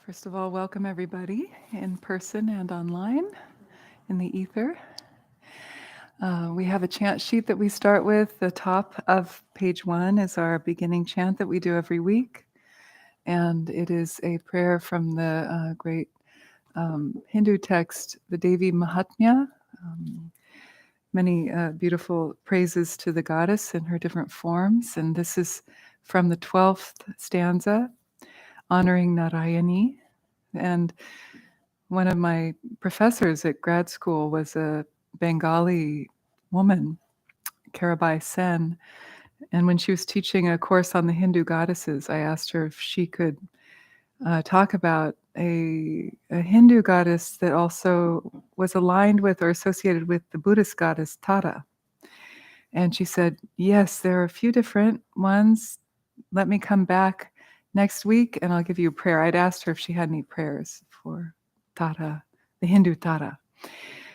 First of all, welcome everybody in person and online in the ether. We have a chant sheet that we start with. The top of page 1 is our beginning chant that we do every week. And it is a prayer from the great Hindu text, the Devi Mahatmya. Many beautiful praises to the goddess in her different forms. And this is from the 12th stanza, honoring Narayani. And one of my professors at grad school was a Bengali woman, Karabai Sen. And when she was teaching a course on the Hindu goddesses, I asked her if she could talk about a Hindu goddess that also was aligned with or associated with the Buddhist goddess Tara. And she said, yes, there are a few different ones. Let me come back next week and I'll give you a prayer. I'd asked her if she had any prayers for Tara, the Hindu Tara.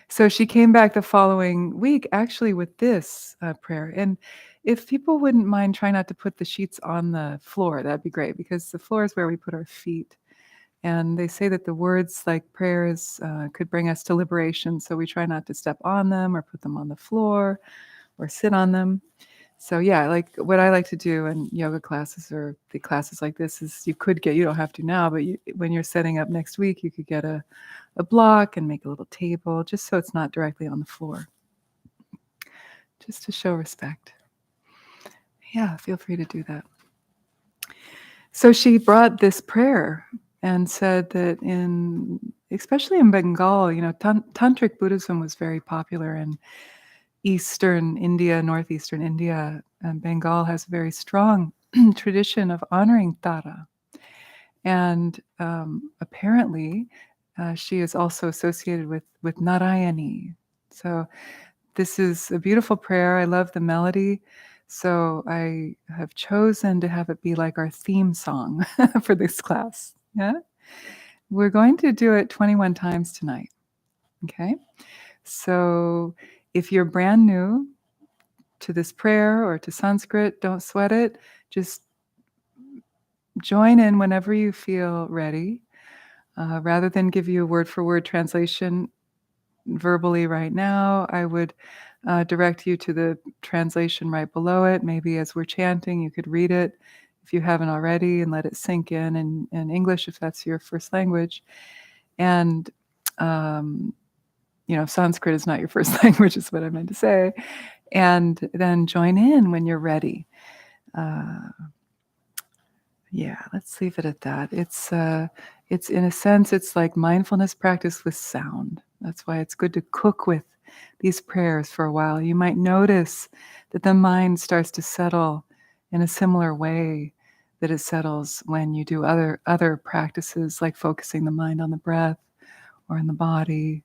So she came back the following week actually with this prayer. And if people wouldn't mind, try not to put the sheets on the floor, that'd be great, because the floor is where we put our feet. And they say that the words like prayers could bring us to liberation. So we try not to step on them or put them on the floor or sit on them. So yeah, like what I like to do in yoga classes or the classes like this is you don't have to now, but when you're setting up next week, you could get a block and make a little table just so it's not directly on the floor, just to show respect. Yeah, feel free to do that. So she brought this prayer and said that especially in Bengal, Tantric Buddhism was very popular in Eastern India, Northeastern India, and Bengal has a very strong tradition of honoring Tara. And apparently, she is also associated with Narayani. So this is a beautiful prayer. I love the melody. So I have chosen to have it be like our theme song for this class. Yeah. We're going to do it 21 times tonight. Okay. So if you're brand new to this prayer or to Sanskrit, don't sweat it. Just join in whenever you feel ready. Rather than give you a word-for-word translation verbally right now, I would direct you to the translation right below it. Maybe as we're chanting, you could read it if you haven't already and let it sink in English if that's your first language. And Sanskrit is not your first language, is what I meant to say. And then join in when you're ready. Yeah, let's leave it at that. It's in a sense, it's like mindfulness practice with sound. That's why it's good to cook with these prayers for a while. You might notice that the mind starts to settle in a similar way that it settles when you do other practices like focusing the mind on the breath or in the body.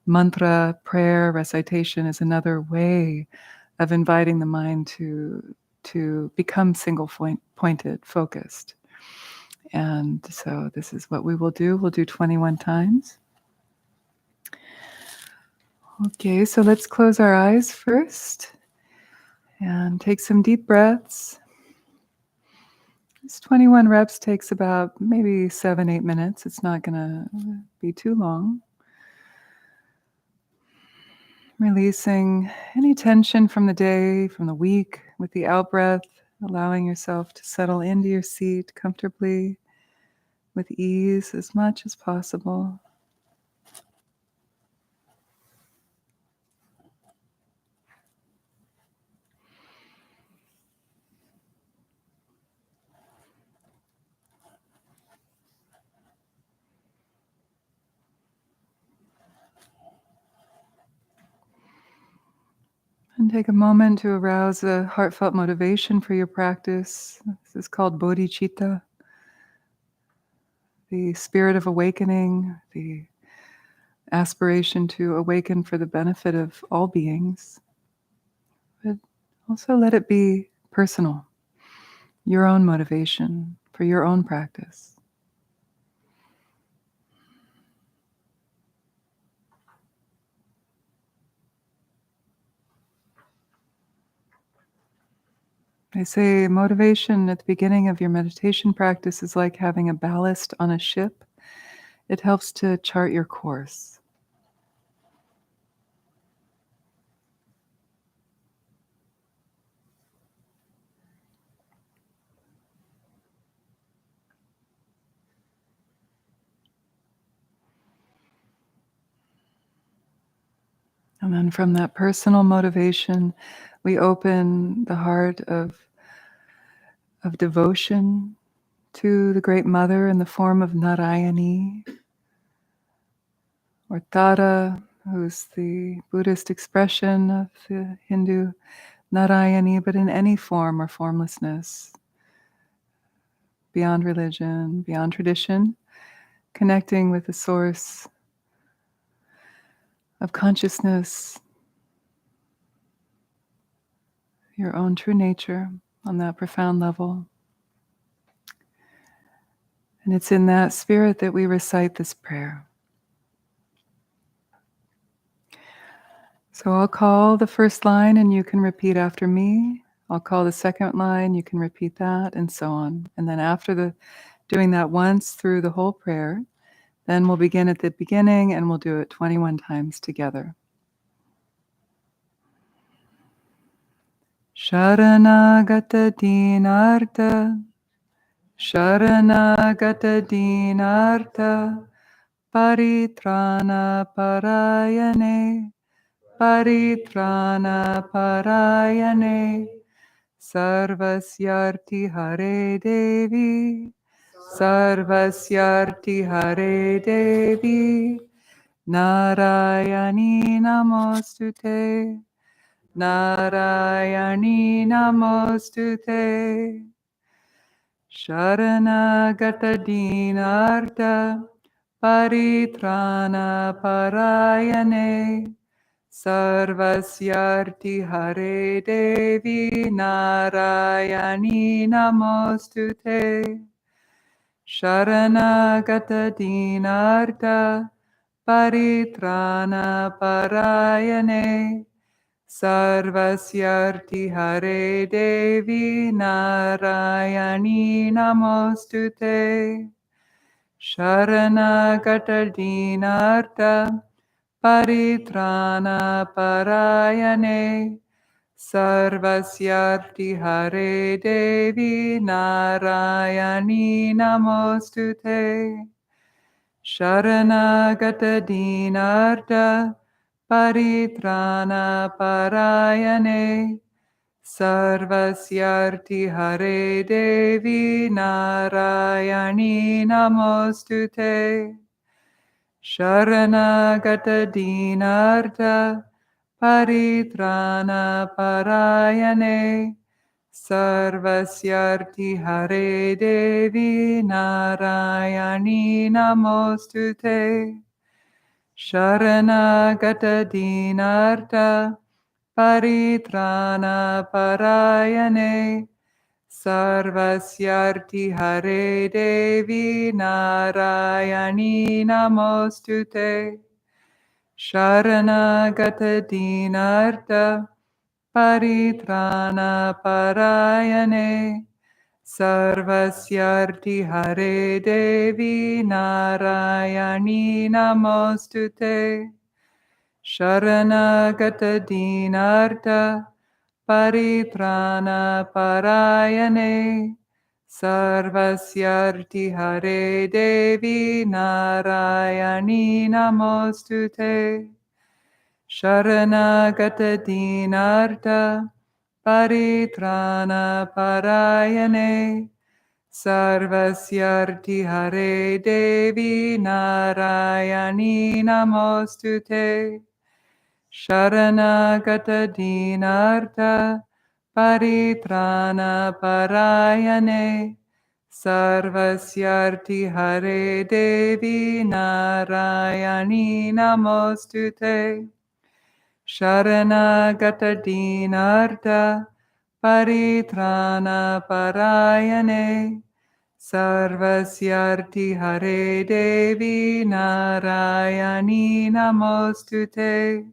Mantra, prayer, recitation is another way of inviting the mind to become single-pointed, focused. And so this is what we will do. We'll do 21 times. Okay, so let's close our eyes first and take some deep breaths. This 21 reps takes about maybe 7-8 minutes. It's not going to be too long. Releasing any tension from the day, from the week with the out-breath, allowing yourself to settle into your seat comfortably with ease as much as possible. And take a moment to arouse a heartfelt motivation for your practice. This is called bodhicitta, the spirit of awakening, the aspiration to awaken for the benefit of all beings. But also let it be personal, your own motivation for your own practice. They say motivation at the beginning of your meditation practice is like having a ballast on a ship. It helps to chart your course. And then from that personal motivation, we open the heart of devotion to the Great Mother in the form of Narayani, or Tara, who's the Buddhist expression of the Hindu Narayani, but in any form or formlessness, beyond religion, beyond tradition, connecting with the source of consciousness, your own true nature on that profound level. And it's in that spirit that we recite this prayer. So I'll call the first line and you can repeat after me. I'll call the second line, you can repeat that, and so on. And then after doing that once through the whole prayer, then we'll begin at the beginning and we'll do it 21 times together. Sharanagata dinartha, Sharanagata dinartha, Paritrana parayane, Paritrana parayane, Sarvasyarti hare devi, Sarvasyarti hare devi, Narayani namostute, Narayani namostute. Sharanagata dinartha, Paritrana parayane, Sarvasyarti hare devi, Narayani namostute. Sharanagata dinartha, Paritrana parayane, Sarvasyarti hare devi, Narayani namostute. Sharanagata dinartha, Paritrana parayane, Sarvasyarti hare devi, Narayani namostute. Sharanagata dinartha, Paritrana parayane, Sarvasyarti hare devi, Narayani namostute. Sharanagata dinartha, Paritrana parayane, Sarvasyarti hare devi, Narayani namostute. Sharanagata dinartha, Paritrana parayane, Sarvasyarti hare devi, Narayani namostute. Sharanagata dinartha, Paritrana parayane, Sarvasyarti hare devi, Narayani namostute. Sharanagata dinartha, Paritrana parayane, Sarvasyarti hare devi, Narayani namostute. Sharanagata dinartha, Paritrana parayane, Sarvasyarti hare devi, Narayani namostute. Sharanagata dinartha, Paritrana parayane, Sarvasyarti hare devi, Narayani namostute. Sharanagata dinartha, Paritrana parayane, Sarvasyarti hare devi, Narayani namostute.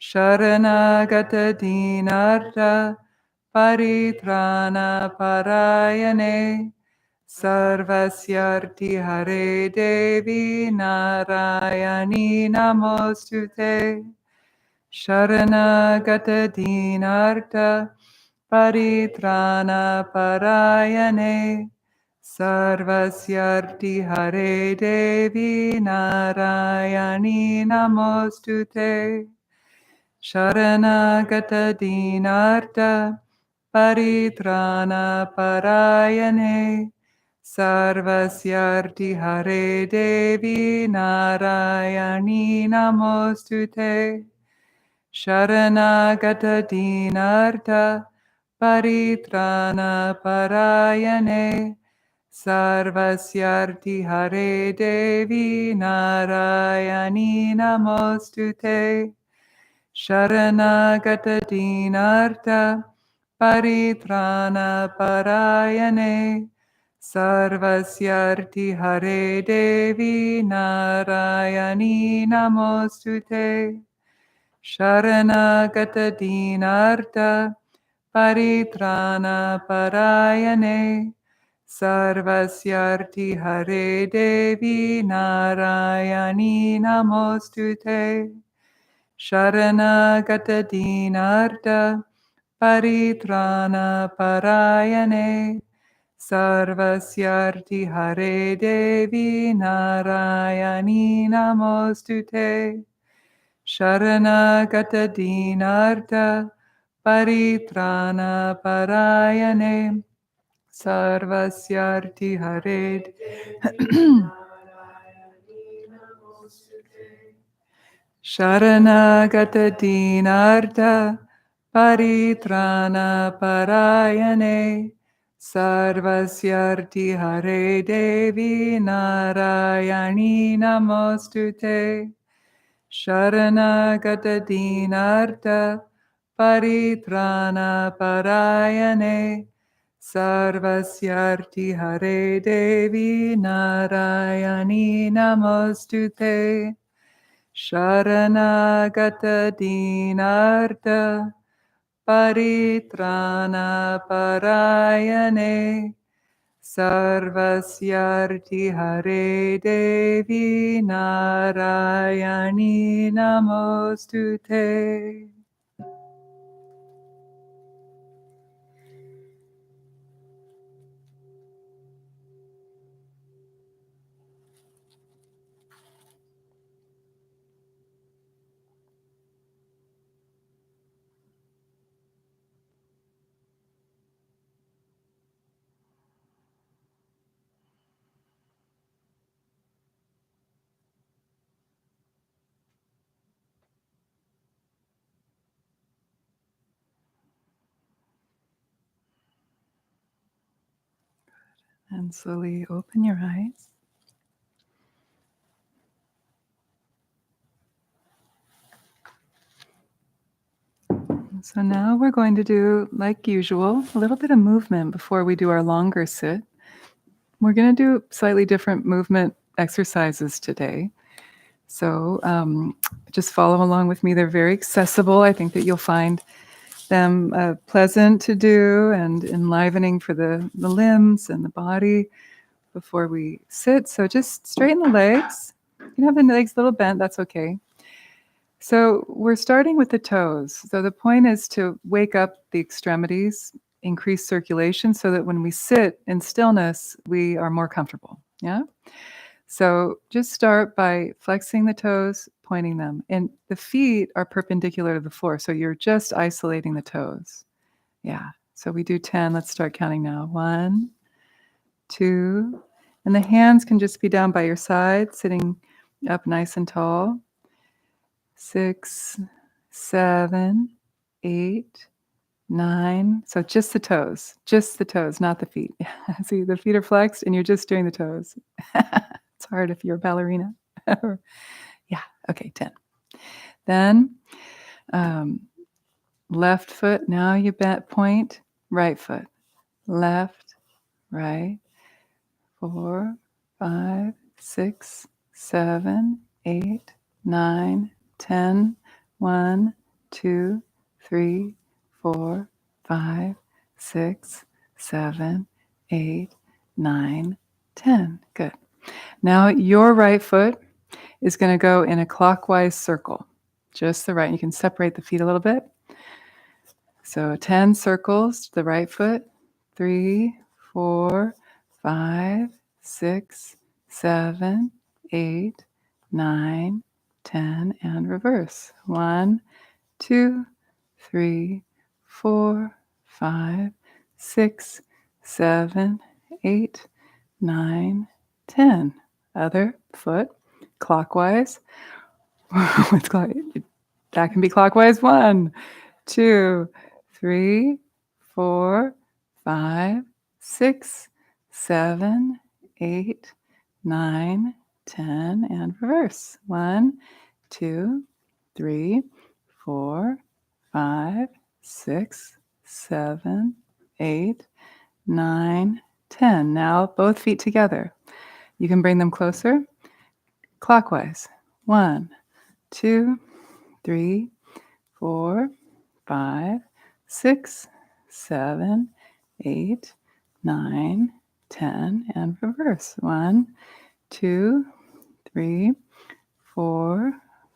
Sharanagata dinartha, Paritrana parayane, Sarvasyarti Hare Devi Narayani Namostute. Sharanagata Dinarta Paritrana Parayane. Sarvasyarti Hare Devi Narayani Namostute. Sharanagata Dinarta Paritrana Parayane. Sarvasyarti Hare Devi Narayani Namostute. Sharanagata Dinarta Paritrana Parayane. Sarvasyarti Hare Devi Narayani Namostute. Sharanagata Dinarta Paritrana Parayane. Sarvasyarti Hare Devi Narayani Namostute. Sharanagata Dinarta Paritrana Parayane. Sarvasyarti Hare Devi Narayani Namostute. Sharanagata Dinarta Paritrana Parayane. Sarvasyarti Hare Devi Narayani Namostute. Sharanagata Dinarta Paritrana Parayane. Sarvasyarti Hare Sharanagata Dinarta Paritrana Parayane. Sarvasyarti Hare Devi Narayani Namostute. Sharanagata Dinarta Paritrana Parayane. Sarvasyarti Hare Devi Narayani Namostute. Sharanagata Dinarta Paritrana Parayane. Sarvasyarti Hare Devi Narayani Namostute. And slowly open your eyes. So now we're going to do, like usual, a little bit of movement before we do our longer sit. We're going to do slightly different movement exercises today. So just follow along with me. They're very accessible. I think that you'll find them pleasant to do and enlivening for the limbs and the body before we sit. So just straighten the legs. You can have the legs a little bent, that's okay. So we're starting with the toes. So the point is to wake up the extremities, increase circulation so that when we sit in stillness, we are more comfortable. Yeah? So just start by flexing the toes, pointing them. And the feet are perpendicular to the floor. So you're just isolating the toes. Yeah. So we do 10. Let's start counting now. 1, 2. And the hands can just be down by your side, sitting up nice and tall. 6, 7, 8, 9. So just the toes, not the feet. See, the feet are flexed and you're just doing the toes. It's hard if you're a ballerina. Yeah, okay, 10. Then left foot, now you point, right foot. Left, right, 4, 5, 6, 7, 8, 9, 10. 1, 2, 3, 4, 5, 6, 7, 8, 9, 10. Good. Now your right foot is going to go in a clockwise circle. Just the right. You can separate the feet a little bit. So 10 circles to the right foot. 3, 4, 5, 6, 7, 8, 9, 10, and reverse. 1, 2, 3, 4, 5, 6, 7, 8, 9, 10. Other foot, clockwise. That can be clockwise. 1, 2, 3, 4, 5, 6, 7, 8, 9, 10, and reverse. 1, 2, 3, 4, 5, 6, 7, 8, 9, 10. Now both feet together. You can bring them closer. Clockwise. 1, 2, 3, 4, 5, 6, 7, 8, 9, 10, and reverse. 1, 2, 3, 4,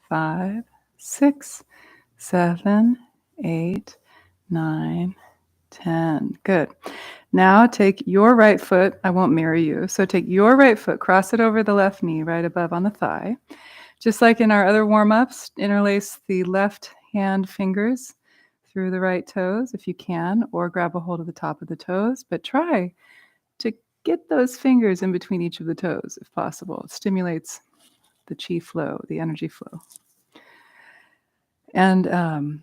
5, 6, 7, 8, 9, 10. Good. Now take your right foot. I won't mirror you. So take your right foot, cross it over the left knee right above on the thigh. Just like in our other warm-ups, interlace the left hand fingers through the right toes if you can, or grab a hold of the top of the toes, but try to get those fingers in between each of the toes if possible. It stimulates the chi flow, the energy flow. And and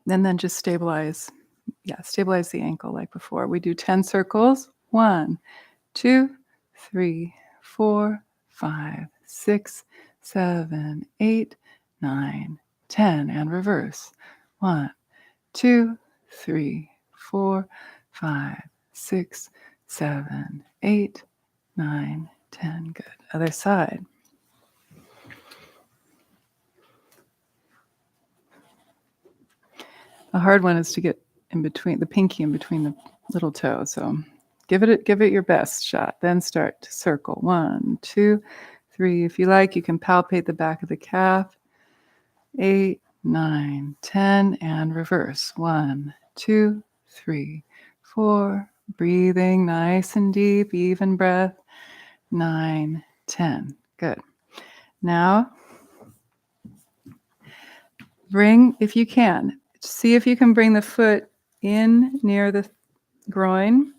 then just stabilize the ankle like before. We do 10 circles. 1, 2, 3, 4, 5, 6, 7, 8, 9, 10, and reverse. 1, 2, 3, 4, 5, 6, 7, 8, 9, 10. Good. Other side. The hard one is to get in between the pinky in between the little toe. So give it your best shot. Then start to circle. 1, 2, 3. If you like, you can palpate the back of the calf. 8, 9, 10, and reverse. 1, 2, 3, 4. Breathing nice and deep, even breath. 9, 10. Good. Now, if you can, see if you can bring the foot in near the groin.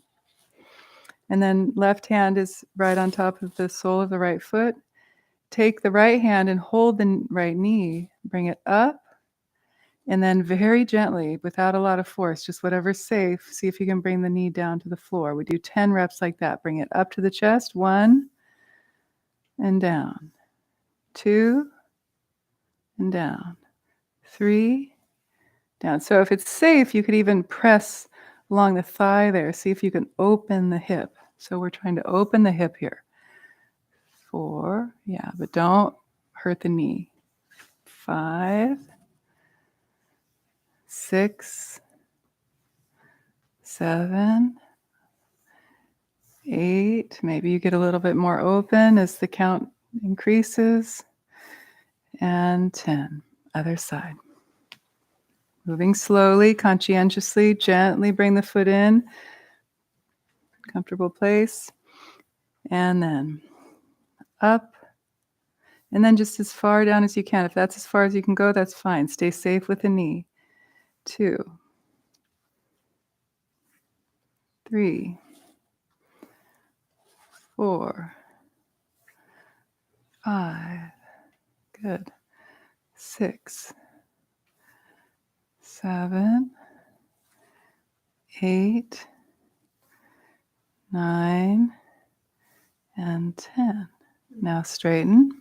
And then left hand is right on top of the sole of the right foot. Take the right hand and hold the right knee. Bring it up. And then very gently, without a lot of force, just whatever's safe, see if you can bring the knee down to the floor. We do 10 reps like that. Bring it up to the chest. 1, and down. 2, and down. 3, down. So if it's safe, you could even press along the thigh there. See if you can open the hip. So we're trying to open the hip here. 4, but don't hurt the knee. 5, 6, 7, 8. Maybe you get a little bit more open as the count increases. And 10. Other side. Moving slowly, conscientiously, gently bring the foot in. Comfortable place. And then up. And then just as far down as you can. If that's as far as you can go, that's fine. Stay safe with the knee. 2, 3, 4, 5. Good. 6, 7, 8, 9, and 10. Now straighten.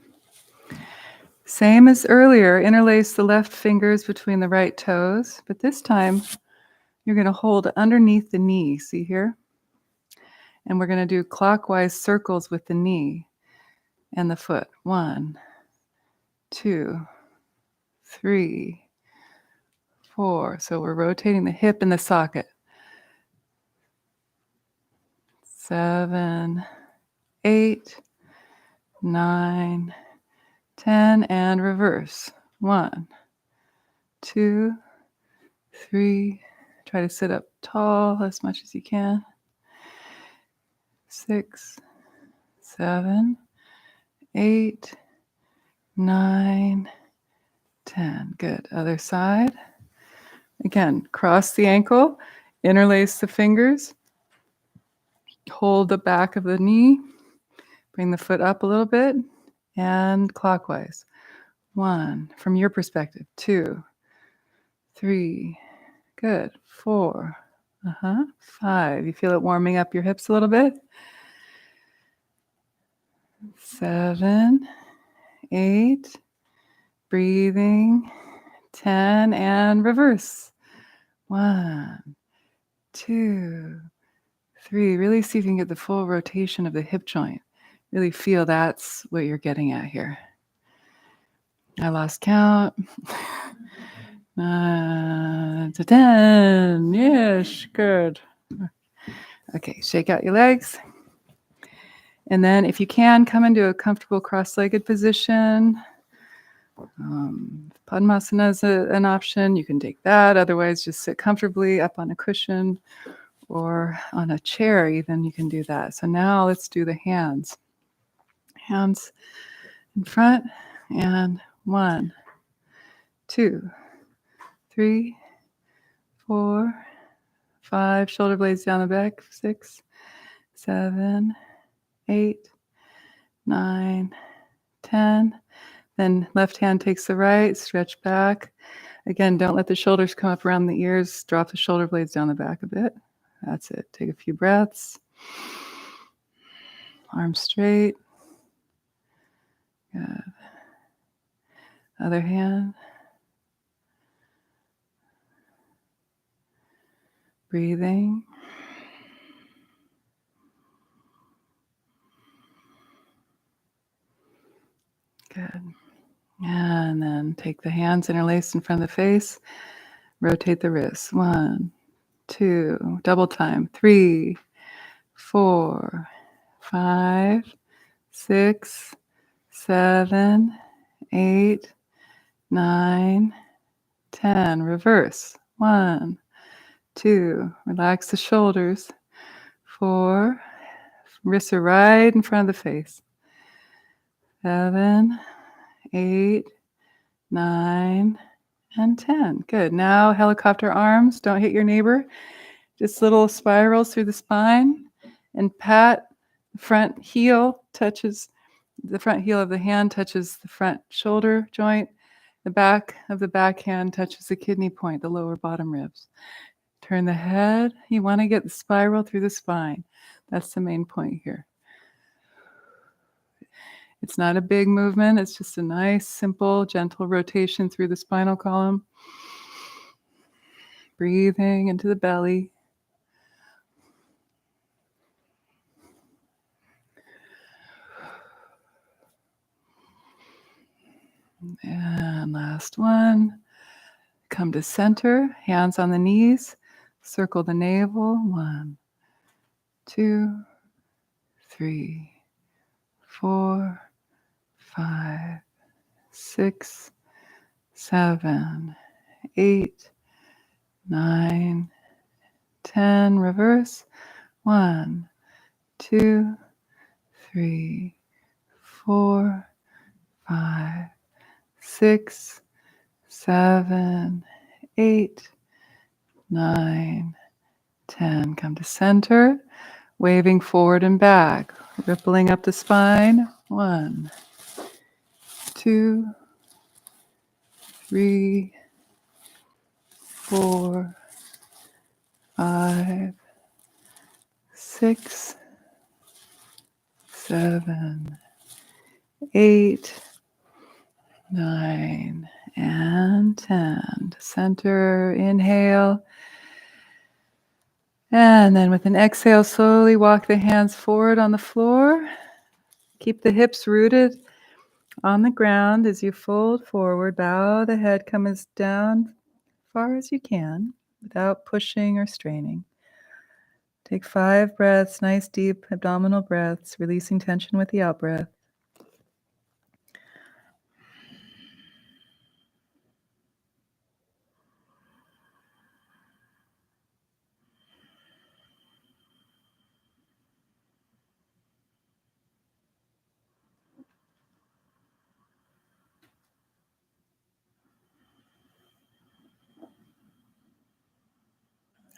Same as earlier, interlace the left fingers between the right toes, but this time you're going to hold underneath the knee, see here? And we're going to do clockwise circles with the knee and the foot. 1, 2, 3, 4. So we're rotating the hip in the socket. 7, 8, 9, 10, and reverse. 1, 2, 3. Try to sit up tall as much as you can. 6, 7, 8, 9, 10. Good. Other side. Again, cross the ankle, interlace the fingers, hold the back of the knee, bring the foot up a little bit, and clockwise. 1, from your perspective. 2, 3, good. 4, 5. You feel it warming up your hips a little bit? 7, 8, breathing. 10, and reverse. 1, 2, 3. Really see if you can get the full rotation of the hip joint. Really feel that's what you're getting at here. I lost count. 9 to 10. Yes, good. Okay, shake out your legs. And then if you can, come into a comfortable cross-legged position. Padmasana is an option. You can take that. Otherwise, just sit comfortably up on a cushion or on a chair even. You can do that. So now let's do the hands. Hands in front. And 1, 2, 3, 4, 5. Shoulder blades down the back. 6, 7, 8, 9, 10. Then left hand takes the right, stretch back. Again, don't let the shoulders come up around the ears. Drop the shoulder blades down the back a bit. That's it. Take a few breaths. Arms straight. Good. Other hand. Breathing. Good. And then take the hands interlaced in front of the face. Rotate the wrists. 1, 2, double time. 3, 4, 5, 6, 7, 8, 9, 10. Reverse. 1, 2. Relax the shoulders. 4. Wrists are right in front of the face. 7, 8, 9, and 10. Good. Now helicopter arms. Don't hit your neighbor. Just little spirals through the spine. And pat the front heel touches, the front heel of the hand touches the front shoulder joint. The back of the back hand touches the kidney point, the lower bottom ribs. Turn the head. You want to get the spiral through the spine. That's the main point here. It's not a big movement. It's just a nice, simple, gentle rotation through the spinal column. Breathing into the belly. And last one. Come to center, hands on the knees. Circle the navel. 1, 2, 3, 4, 5, 6, 7, 8, 9, 10. Reverse. 1, 2, 3, 4, 5, 6, 7, 8, 9, 10. Come to center, waving forward and back, rippling up the spine. 1, 2, 3, 4, 5, 6, 7, 8, 9, and 10. Center, inhale. And then with an exhale, slowly walk the hands forward on the floor. Keep the hips rooted on the ground as you fold forward. Bow the head, come as down far as you can without pushing or straining. Take 5 breaths, nice deep abdominal breaths, releasing tension with the out breath.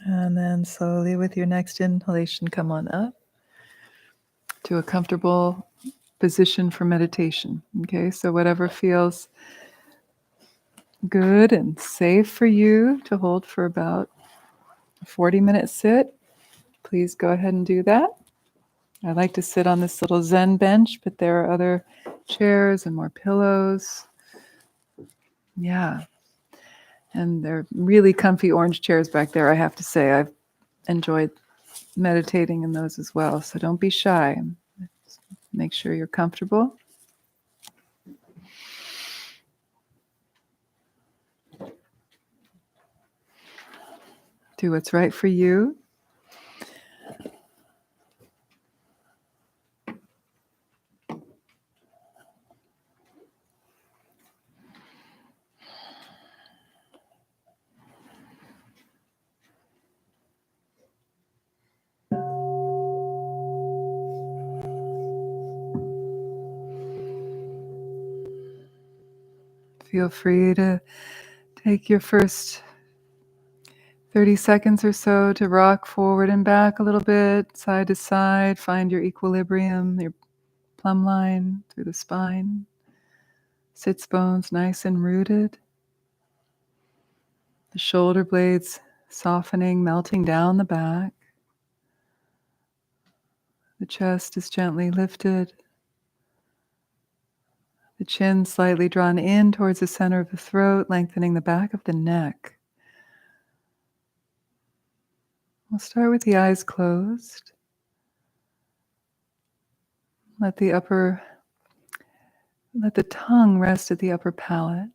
And then slowly with your next inhalation, come on up to a comfortable position for meditation. Okay, so whatever feels good and safe for you to hold for about a 40-minute sit, please go ahead and do that. I like to sit on this little Zen bench, but there are other chairs and more pillows. Yeah. And they're really comfy orange chairs back there, I have to say. I've enjoyed meditating in those as well. So don't be shy. Make sure you're comfortable. Do what's right for you. Feel free to take your first 30 seconds or so to rock forward and back a little bit, side to side. Find your equilibrium, your plumb line through the spine. Sits bones nice and rooted. The shoulder blades softening, melting down the back. The chest is gently lifted. The chin slightly drawn in towards the center of the throat, lengthening the back of the neck. We'll start with the eyes closed. Let the tongue rest at the upper palate,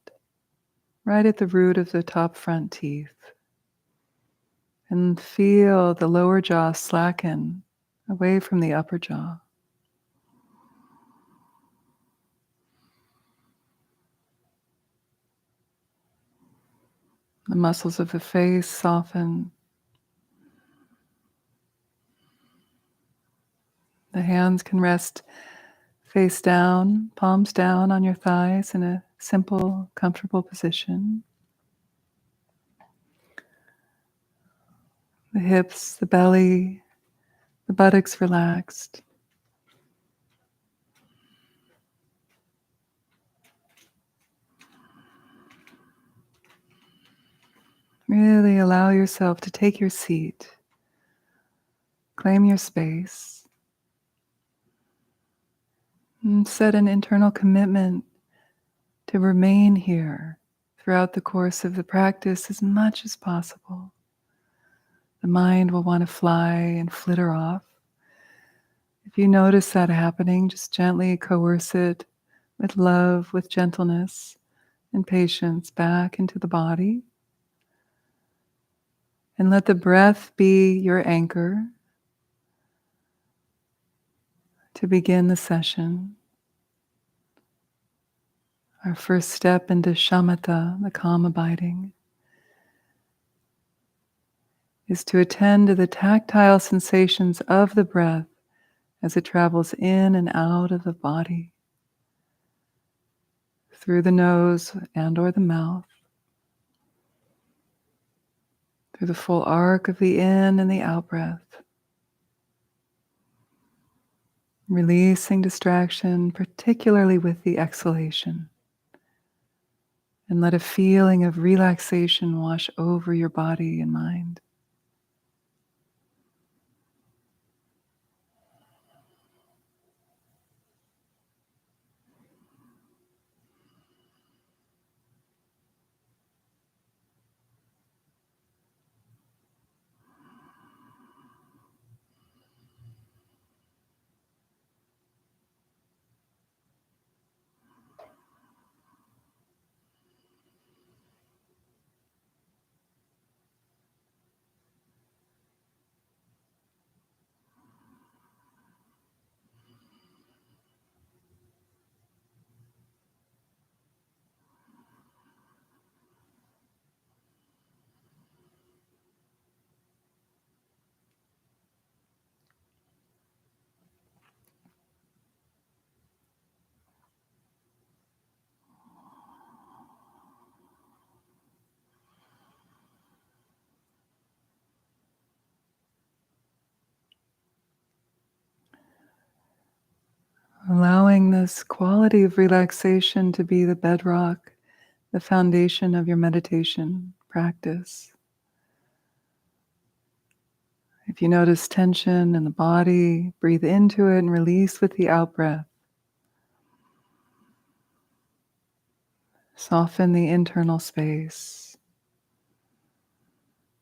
right at the root of the top front teeth. And feel the lower jaw slacken away from the upper jaw. The muscles of the face soften. The hands can rest face down, palms down on your thighs in a simple, comfortable position. The hips, the belly, the buttocks relaxed. Really allow yourself to take your seat. Claim your space. And set an internal commitment to remain here throughout the course of the practice as much as possible. The mind will want to fly and flitter off. If you notice that happening, just gently coerce it with love, with gentleness and patience back into the body. And let the breath be your anchor to begin the session. Our first step into shamatha, the calm abiding, is to attend to the tactile sensations of the breath as it travels in and out of the body, through the nose and or the mouth, through the full arc of the in and the out breath, releasing distraction, particularly with the exhalation. And let a feeling of relaxation wash over your body and mind. Allowing this quality of relaxation to be the bedrock, the foundation of your meditation practice. If you notice tension in the body, breathe into it and release with the out breath. Soften the internal space.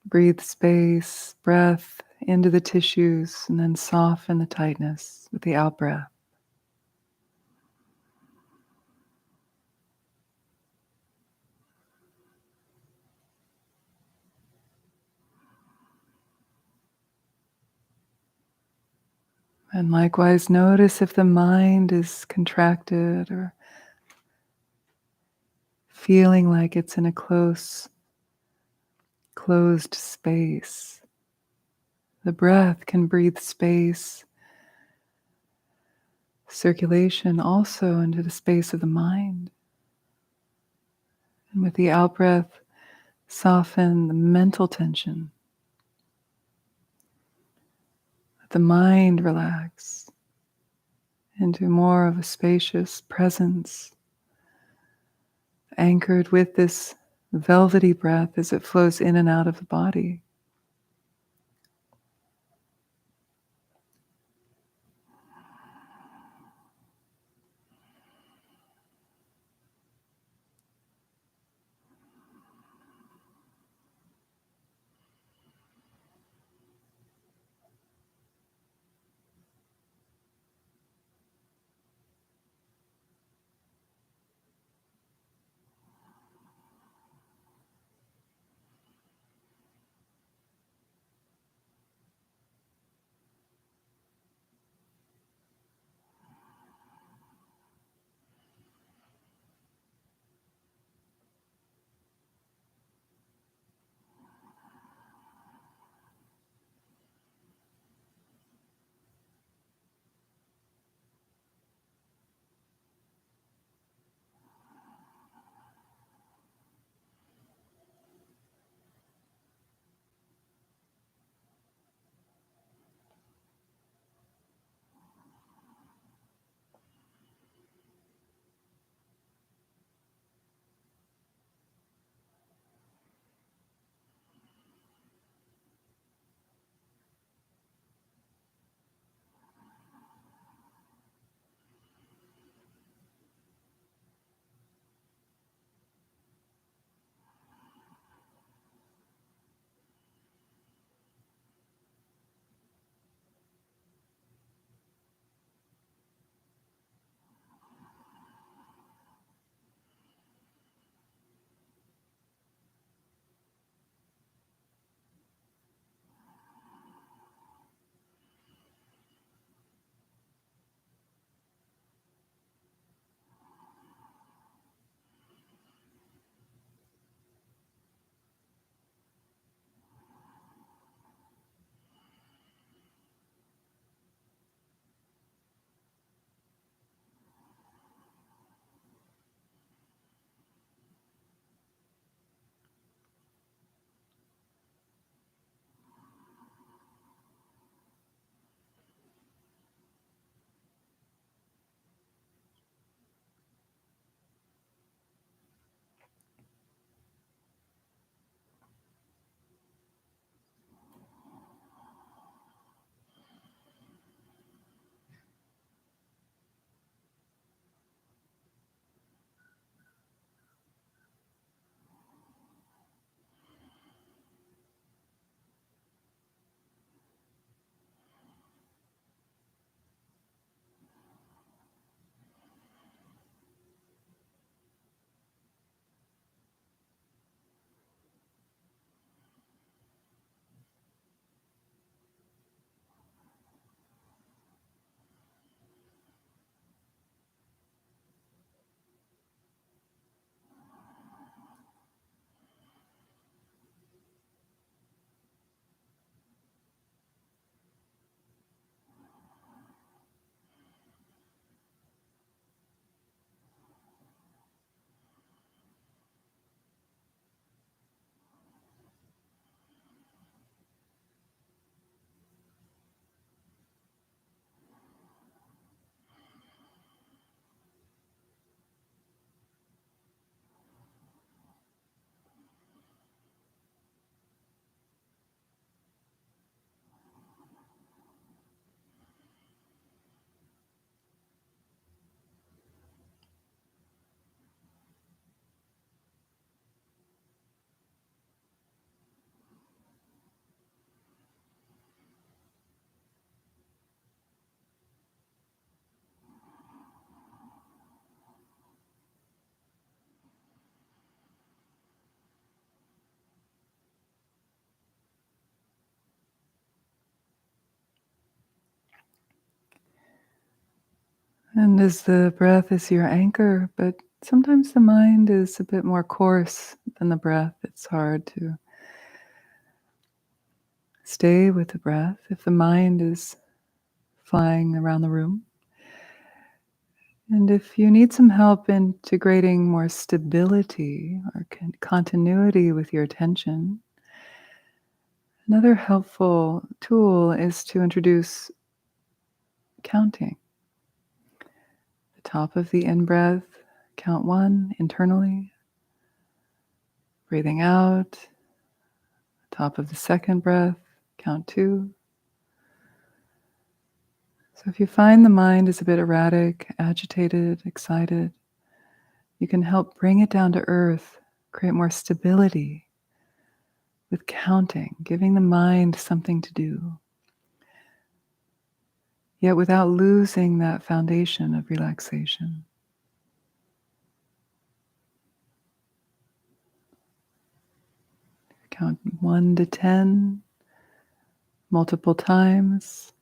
Breathe space, breath into the tissues, and then soften the tightness with the out breath. And likewise, notice if the mind is contracted or feeling like it's in a closed space. The breath can breathe space, circulation also into the space of the mind. And with the out breath, soften the mental tension. Let the mind relax into more of a spacious presence, anchored with this velvety breath as it flows in and out of the body. And as the breath is your anchor, but sometimes the mind is a bit more coarse than the breath. It's hard to stay with the breath if the mind is flying around the room. And if you need some help integrating more stability or continuity with your attention, another helpful tool is to introduce counting. The top of the in-breath, count 1 internally. Breathing out, top of the second breath, count 2. So if you find the mind is a bit erratic, agitated, excited, you can help bring it down to earth, create more stability with counting, giving the mind something to do, yet without losing that foundation of relaxation. Count 1 to 10 multiple times.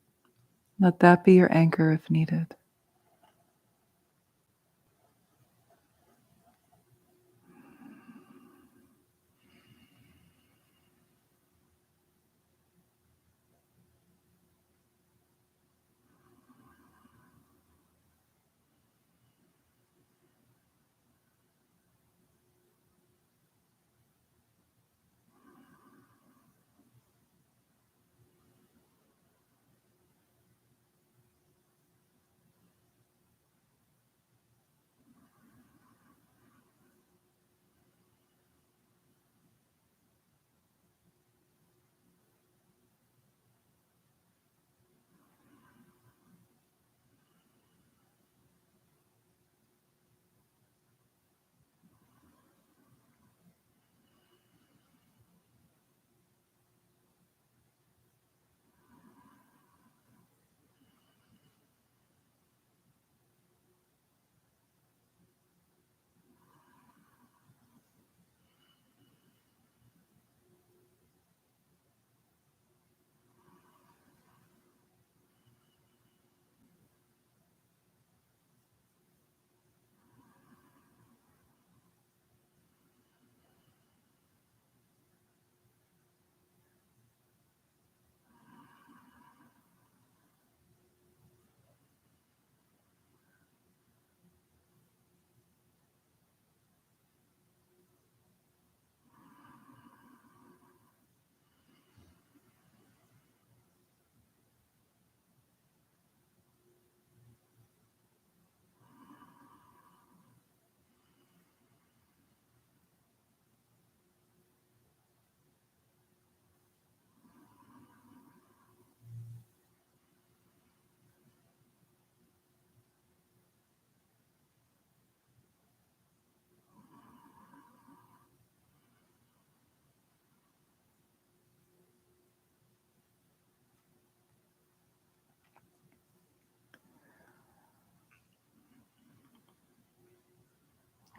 Let that be your anchor if needed.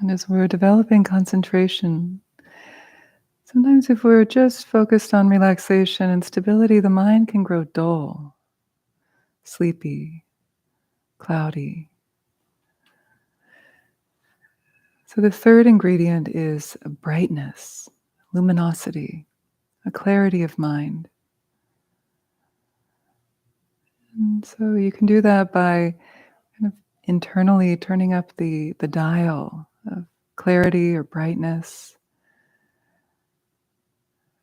And as we're developing concentration, sometimes if we're just focused on relaxation and stability, the mind can grow dull, sleepy, cloudy. So the third ingredient is a brightness, luminosity, a clarity of mind. And so you can do that by kind of internally turning up the dial of clarity or brightness.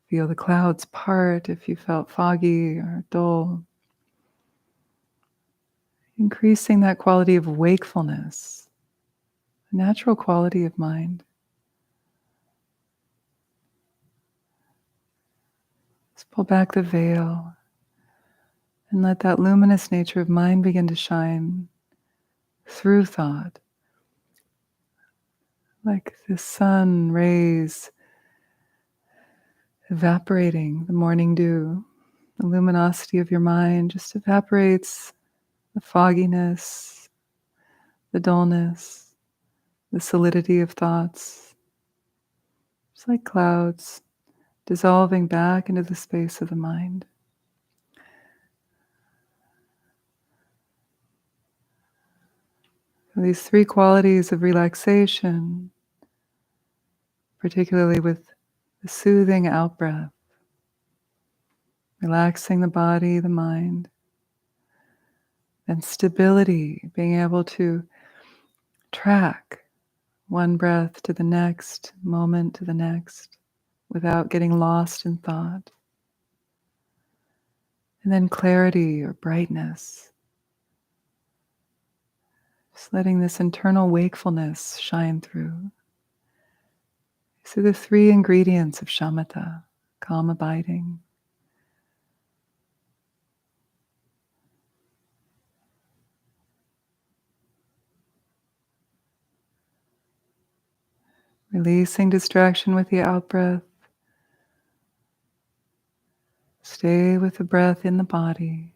Feel the clouds part if you felt foggy or dull. Increasing that quality of wakefulness, a natural quality of mind. Just pull back the veil and let that luminous nature of mind begin to shine through thought, like the sun rays evaporating the morning dew. The luminosity of your mind just evaporates the fogginess, the dullness, the solidity of thoughts. It's like clouds dissolving back into the space of the mind. These three qualities of relaxation, particularly with the soothing out breath, relaxing the body, the mind, and stability, being able to track one breath to the next, moment to the next, without getting lost in thought. And then clarity or brightness, just letting this internal wakefulness shine through. These are the three ingredients of shamatha, calm abiding. Releasing distraction with the out breath. Stay with the breath in the body.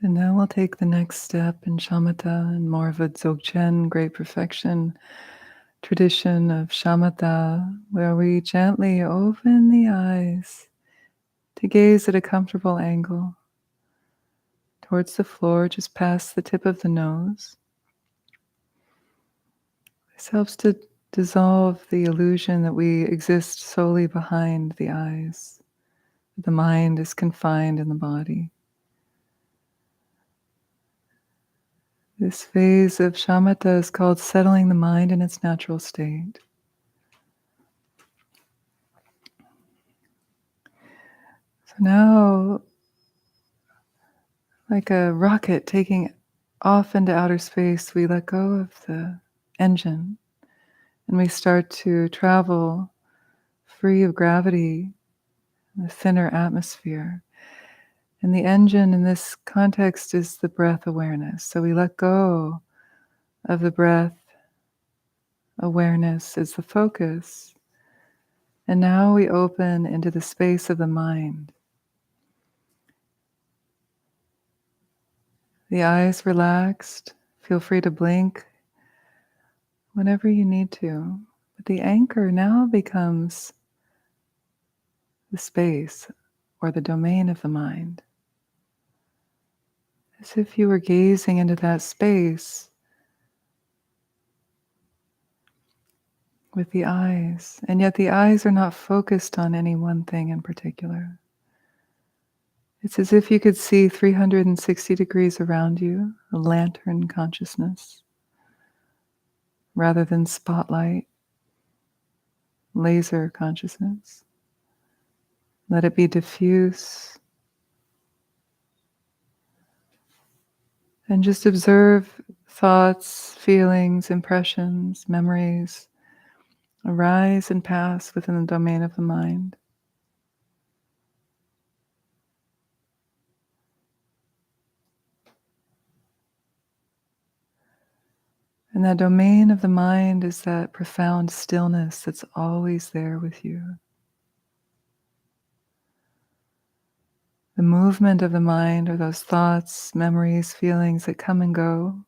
And now we'll take the next step in shamatha and more of a dzogchen, great perfection tradition of shamatha, where we gently open the eyes to gaze at a comfortable angle towards the floor, just past the tip of the nose. This helps to dissolve the illusion that we exist solely behind the eyes. The mind is confined in the body. This phase of shamatha is called settling the mind in its natural state. So now, like a rocket taking off into outer space, we let go of the engine and we start to travel free of gravity in the thinner atmosphere. And the engine in this context is the breath awareness. So we let go of the breath awareness as the focus. And now we open into the space of the mind. The eyes relaxed. Feel free to blink whenever you need to. But the anchor now becomes the space or the domain of the mind. As if you were gazing into that space with the eyes. And yet the eyes are not focused on any one thing in particular. It's as if you could see 360 degrees around you, a lantern consciousness, rather than spotlight, laser consciousness. Let it be diffuse. And just observe thoughts, feelings, impressions, memories arise and pass within the domain of the mind. And that domain of the mind is that profound stillness that's always there with you. The movement of the mind are those thoughts, memories, feelings that come and go,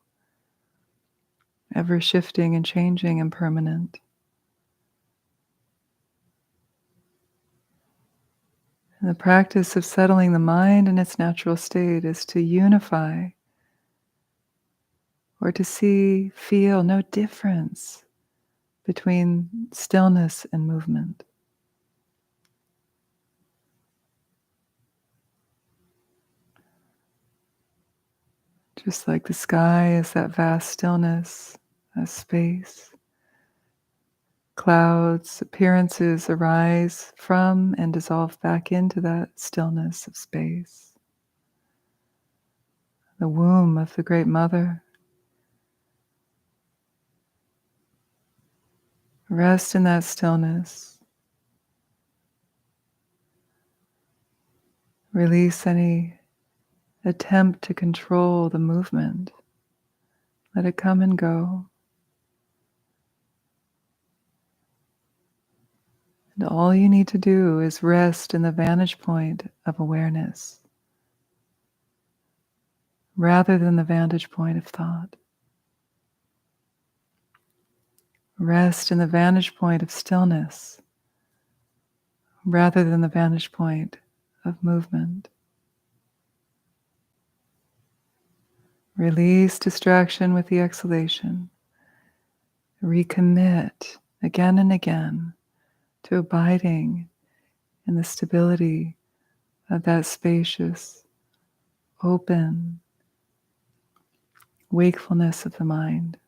ever shifting and changing and permanent. And the practice of settling the mind in its natural state is to unify or to see, feel no difference between stillness and movement. Just like the sky is that vast stillness, a space. Clouds, appearances arise from and dissolve back into that stillness of space. The womb of the Great Mother. Rest in that stillness. Release any attempt to control the movement. Let it come and go. And all you need to do is rest in the vantage point of awareness rather than the vantage point of thought. Rest in the vantage point of stillness rather than the vantage point of movement. Release distraction with the exhalation. Recommit again and again to abiding in the stability of that spacious, open wakefulness of the mind.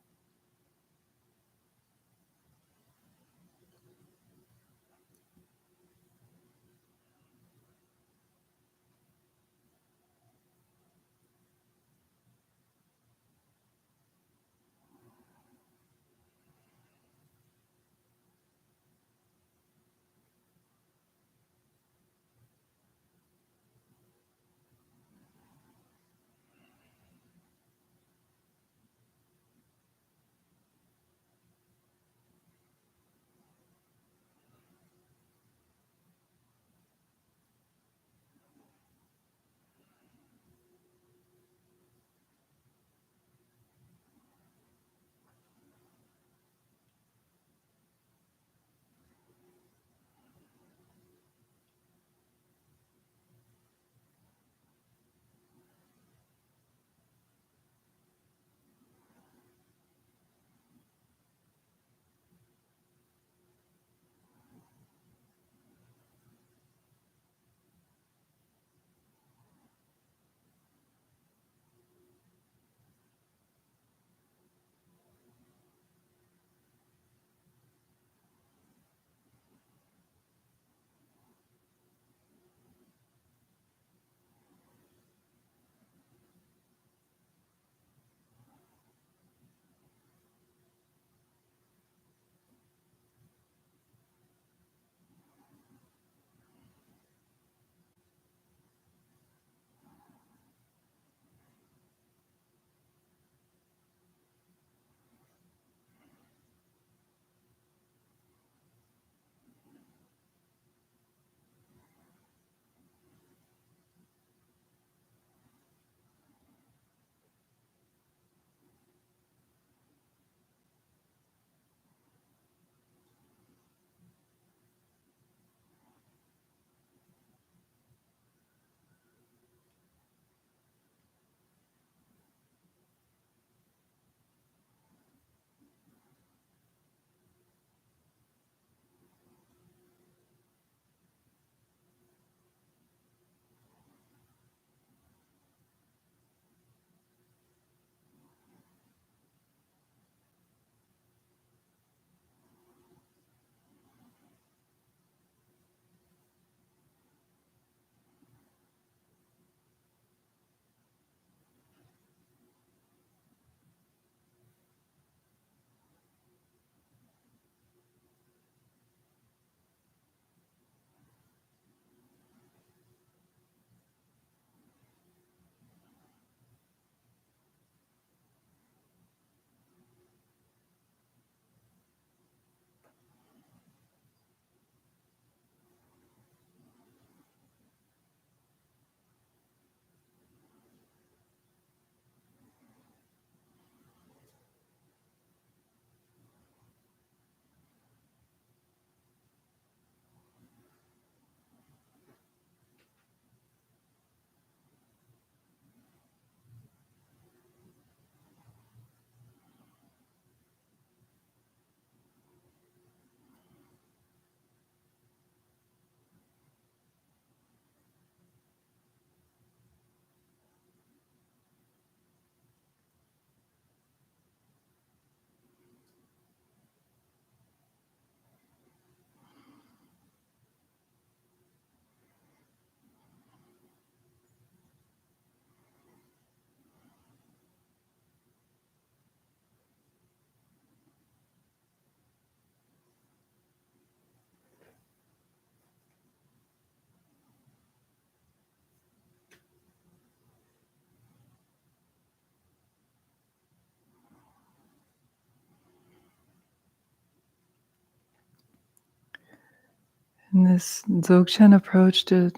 In this Dzogchen approach to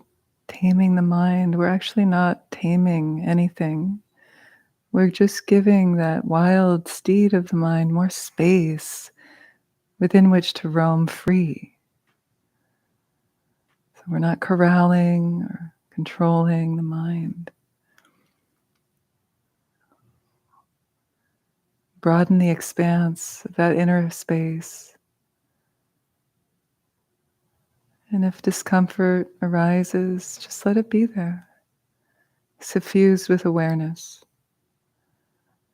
taming the mind, we're actually not taming anything. We're just giving that wild steed of the mind more space within which to roam free. So we're not corralling or controlling the mind. Broaden the expanse of that inner space. And if discomfort arises, just let it be there, suffused with awareness.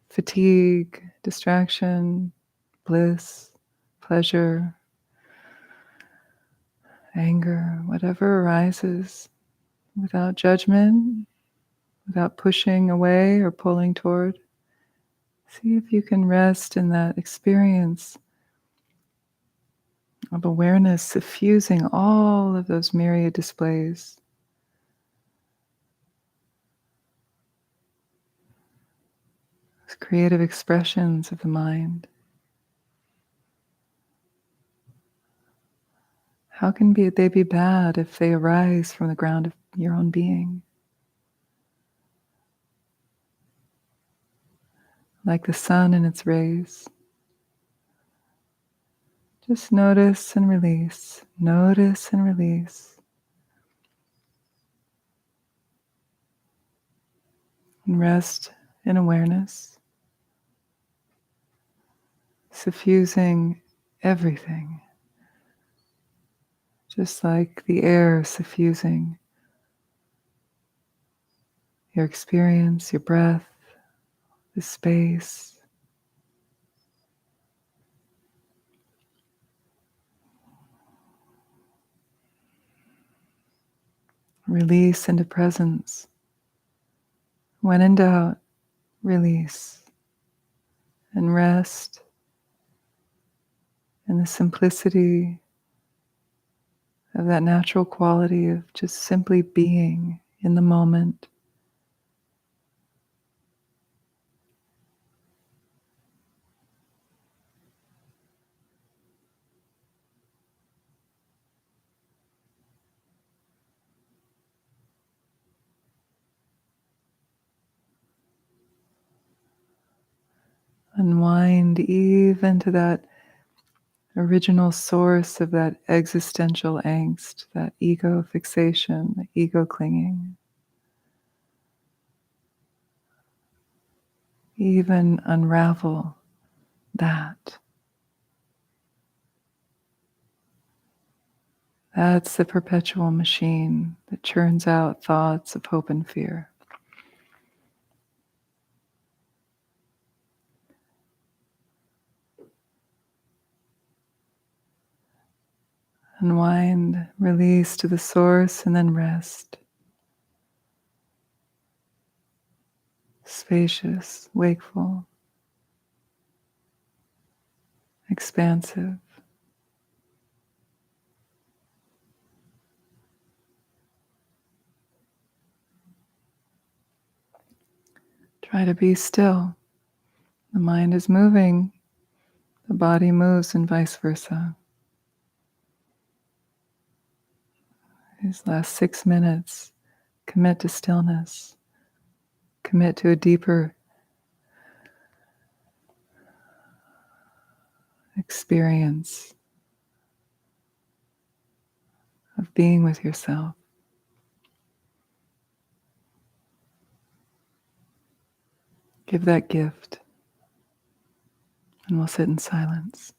Fatigue, distraction, bliss, pleasure, anger, whatever arises, without judgment, without pushing away or pulling toward. See if you can rest in that experience of awareness suffusing all of those myriad displays. Those creative expressions of the mind. How can they be bad if they arise from the ground of your own being? Like the sun and its rays. Just notice and release. Notice and release. And rest in awareness. Suffusing everything. Just like the air suffusing your experience, your breath, the space. Release into presence. When in doubt, release and rest in the simplicity of that natural quality of just simply being in the moment. Unwind even to that original source of that existential angst, that ego fixation, the ego clinging. Even unravel that. That's the perpetual machine that churns out thoughts of hope and fear. Unwind, release to the source, and then rest. Spacious, wakeful, expansive. Try to be still. The mind is moving, the body moves, and vice versa. These last 6 minutes, commit to stillness. Commit to a deeper experience of being with yourself. Give that gift, and we'll sit in silence.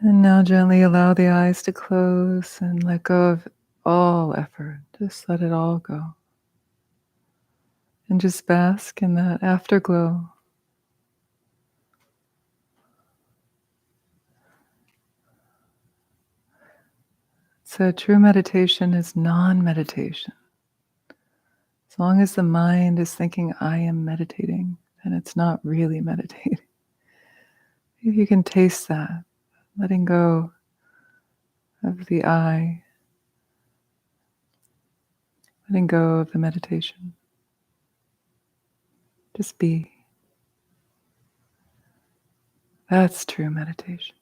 And now gently allow the eyes to close and let go of all effort. Just let it all go. And just bask in that afterglow. So true meditation is non-meditation. As long as the mind is thinking, I am meditating, then it's not really meditating. If you can taste that, letting go of the I, letting go of the meditation. Just be. That's true meditation.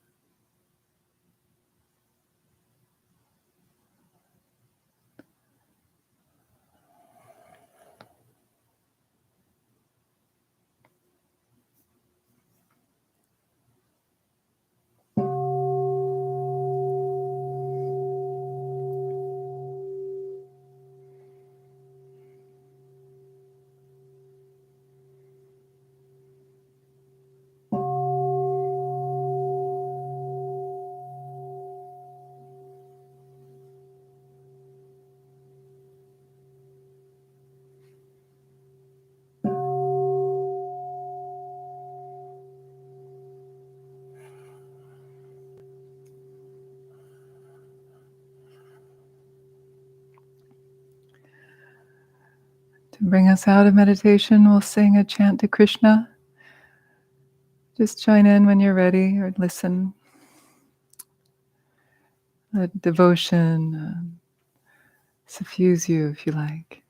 To bring us out of meditation, we'll sing a chant to Krishna. Just join in when you're ready or listen. Let devotion suffuse you if you like.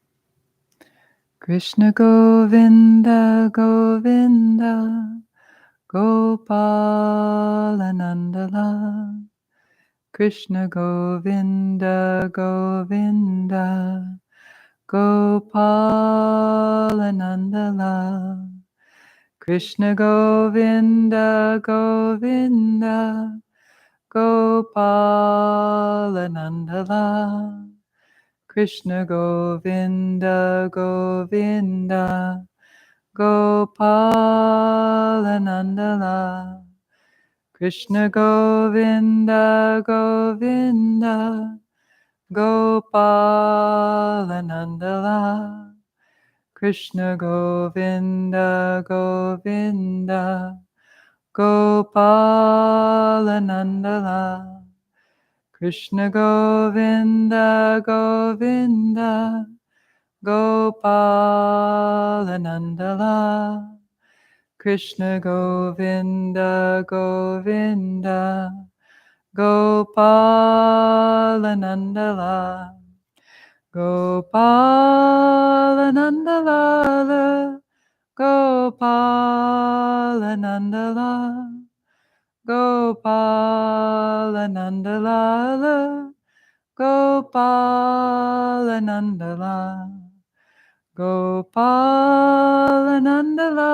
Krishna Govinda Govinda Gopalanandala. Krishna Govinda Govinda Gopalanandala. Krishna Govinda Govinda Gopalanandala. Krishna Govinda Govinda Gopalanandala. Krishna Govinda Govinda Gopalanandala. Krishna Govinda Govinda Gopalanandala. Krishna Govinda Govinda Gopalanandala. Krishna Govinda Govinda Gopalanandala. Gopalanandala. Gopalanandala. Gopalanandala. Gopalanandala. Gopalanandala. Gopalanandala.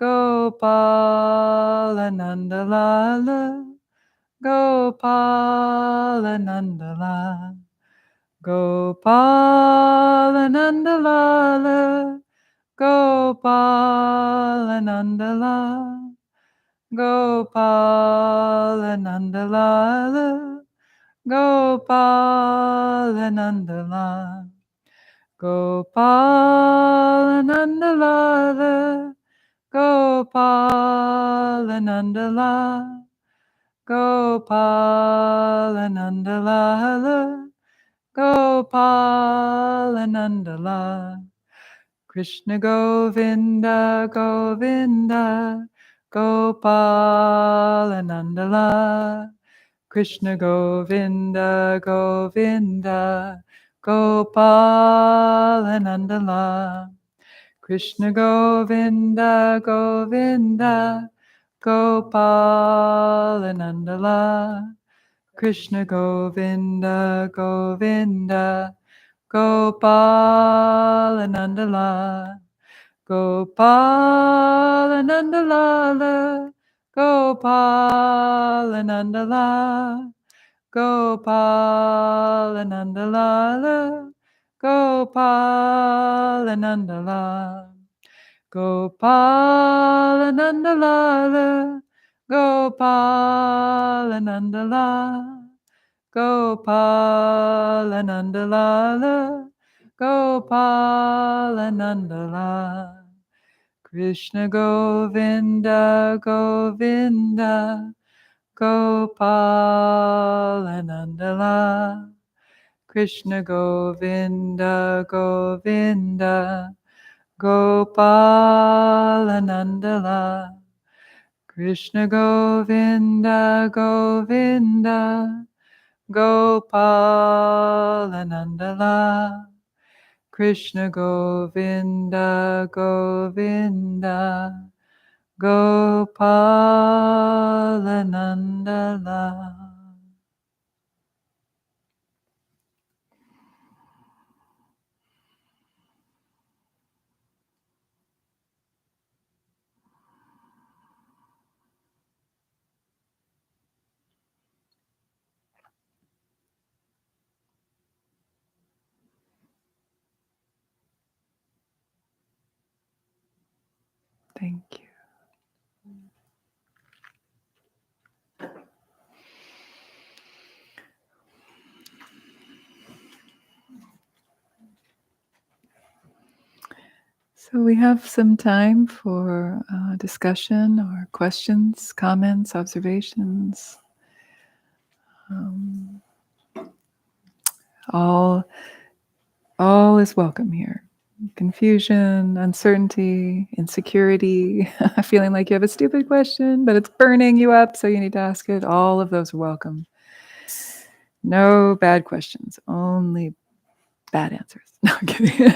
Gopalanandala. Gopalanandala. Gopalanandala. Gopalanandala. Gopalanandala. Gopalanandala. Gopalanandala. Gopalanandala. Gopalanandala. Gopalanandala. Krishna Govinda Govinda Gopalanandala. Krishna Govinda Govinda Gopalanandala. Krishna Govinda Govinda Gopalanandala. Krishna Govinda Govinda Gopalanandala. Gopalanandala. Gopalanandala. Gopalanandala. Gopalanandala. Gopalananda Lala, Gopalananda Lala, Gopalananda Lala, Gopalananda Lala. Krishna Govinda Govinda Gopalananda Lala. Krishna Govinda Govinda Gopalananda Lala. Krishna Govinda Govinda Gopalananda Lala. Krishna Govinda Govinda Gopalananda Lala. Thank you. So we have some time for discussion or questions, comments, observations. All is welcome here. Confusion, uncertainty, insecurity, feeling like you have a stupid question, but it's burning you up, so you need to ask it. All of those are welcome. No bad questions, only bad answers. No, I'm kidding.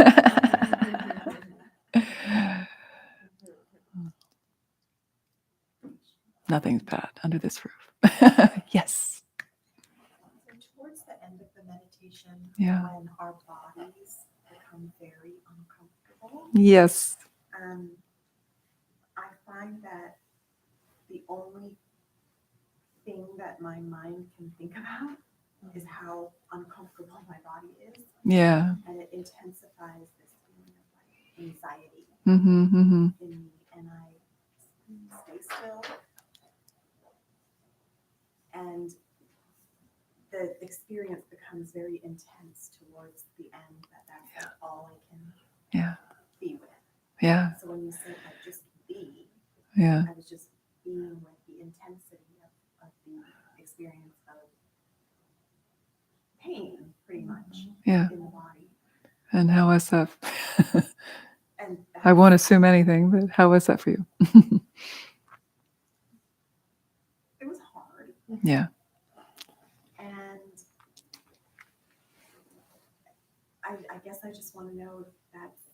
Nothing's bad under this roof. Yes. So towards the end of the meditation, Yeah. when our bodies become very uncomfortable, Yes. I find that the only thing that my mind can think about is how uncomfortable my body is. Yeah. And it intensifies this feeling of like anxiety Mm-hmm, mm-hmm. in me. And I stay still. And the experience becomes very intense towards the end, that's like all I can be with. Yeah. So when you say like just be, Yeah. I was just being with the intensity of the experience of pain, pretty much, Yeah. in the body. And how was that? And I won't assume anything, but how was that for you? it was hard. Yeah. And I guess I just want to know if that's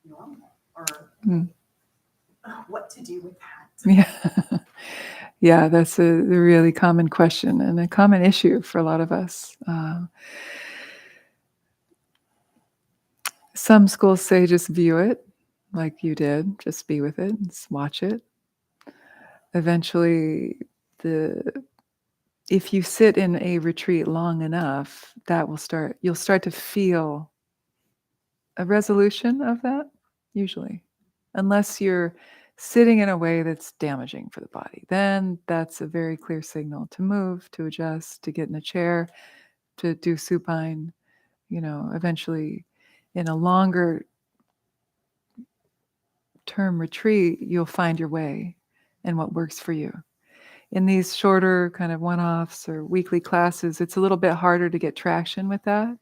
normal or what to do with that. Yeah. Yeah, that's a really common question and a common issue for a lot of us. Some schools say just view it like you did, just be with it, just watch it. Eventually, if you sit in a retreat long enough, you'll start to feel a resolution of that, usually. Unless you're sitting in a way that's damaging for the body, then that's a very clear signal to move, to adjust, to get in a chair, to do supine. Eventually, in a longer term retreat, you'll find your way and what works for you. In these shorter kind of one-offs or weekly classes, it's a little bit harder to get traction with that.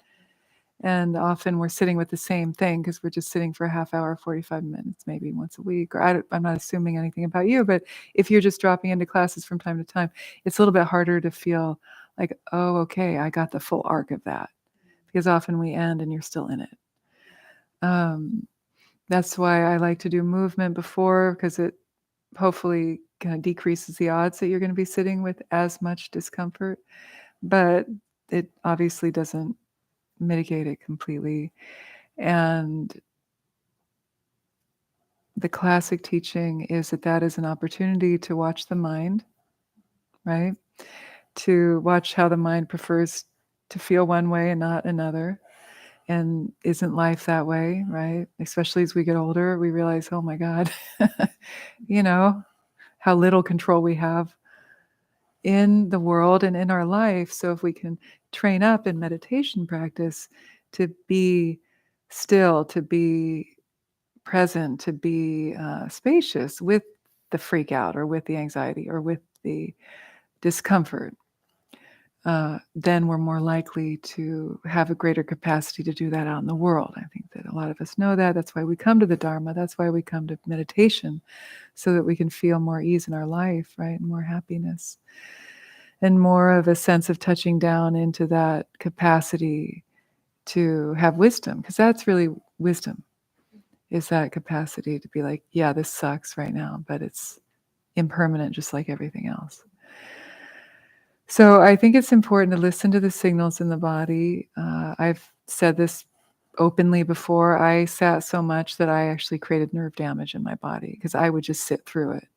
And often we're sitting with the same thing because we're just sitting for a half hour, 45 minutes, maybe once a week. Or I'm not assuming anything about you, but if you're just dropping into classes from time to time, it's a little bit harder to feel like, oh, okay, I got the full arc of that. Because often we end and you're still in it. That's why I like to do movement before, because it hopefully kind of decreases the odds that you're going to be sitting with as much discomfort. But it obviously doesn't mitigate it completely. And the classic teaching is that is an opportunity to watch the mind, right? To watch how the mind prefers to feel one way and not another. And isn't life that way, right? Especially as we get older, we realize, oh my God, how little control we have in the world and in our life. So if we can train up in meditation practice to be still, to be present, to be spacious with the freak out or with the anxiety or with the discomfort, then we're more likely to have a greater capacity to do that out in the world. I think that a lot of us know that. That's why we come to the Dharma. That's why we come to meditation, so that we can feel more ease in our life, right? And more happiness. And more of a sense of touching down into that capacity to have wisdom, because that's really wisdom, is that capacity to be like, yeah, this sucks right now, but it's impermanent, just like everything else. So I think it's important to listen to the signals in the body. I've said this openly before. I sat so much that I actually created nerve damage in my body because I would just sit through it,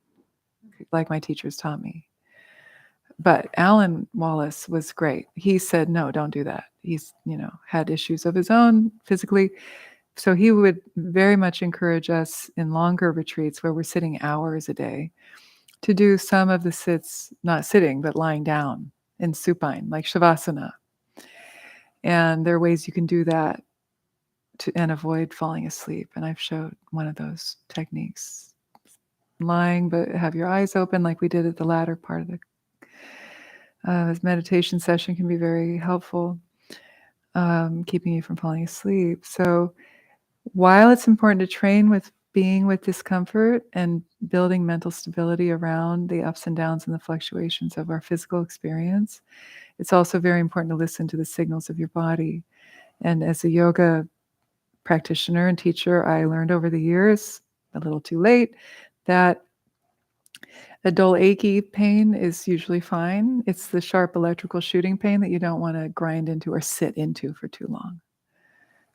like my teachers taught me. But Alan Wallace was great. He said, no, don't do that. He's, had issues of his own physically. So he would very much encourage us in longer retreats where we're sitting hours a day to do some of the sits, not sitting, but lying down in supine, like Shavasana. And there are ways you can do that and avoid falling asleep. And I've showed one of those techniques. Lying, but have your eyes open like we did at the latter part of the meditation session can be very helpful, keeping you from falling asleep. So while it's important to train with being with discomfort and building mental stability around the ups and downs and the fluctuations of our physical experience, it's also very important to listen to the signals of your body. And as a yoga practitioner and teacher, I learned over the years, a little too late, that a dull, achy pain is usually fine. It's the sharp electrical shooting pain that you don't want to grind into or sit into for too long.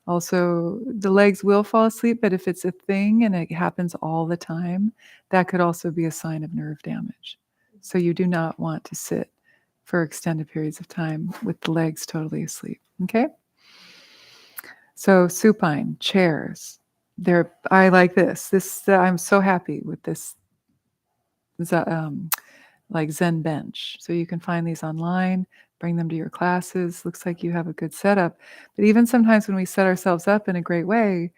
Also, the legs will fall asleep, but if it's a thing and it happens all the time, that could also be a sign of nerve damage. So you do not want to sit for extended periods of time with the legs totally asleep. Okay? So supine, chairs. I like this. I'm so happy with this. Like Zen bench. So you can find these online, bring them to your classes. Looks like you have a good setup. But even sometimes when we set ourselves up in a great way,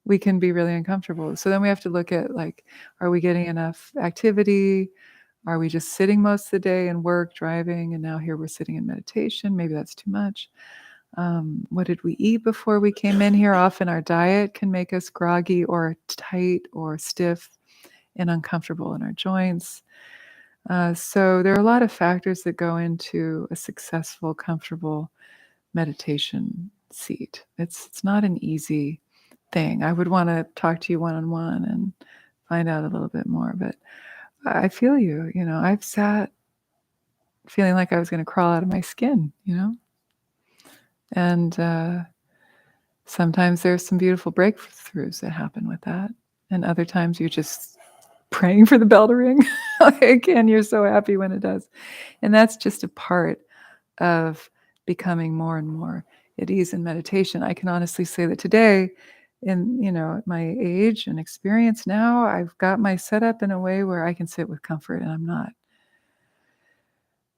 we can be really uncomfortable. So then we have to look at, like, are we getting enough activity? Are we just sitting most of the day and work, driving, and now here we're sitting in meditation? Maybe that's too much. What did we eat before we came in here? Often our diet can make us groggy or tight or stiff and uncomfortable in our joints. So there are a lot of factors that go into a successful, comfortable meditation seat. It's not an easy thing. I would want to talk to you one-on-one and find out a little bit more, but I feel you. I've sat feeling like I was going to crawl out of my skin, and sometimes there's some beautiful breakthroughs that happen with that. And other times you're just praying for the bell to ring. And you're so happy when it does. And that's just a part of becoming more and more at ease in meditation. I can honestly say that today, in at my age and experience now, I've got my setup in a way where I can sit with comfort and I'm not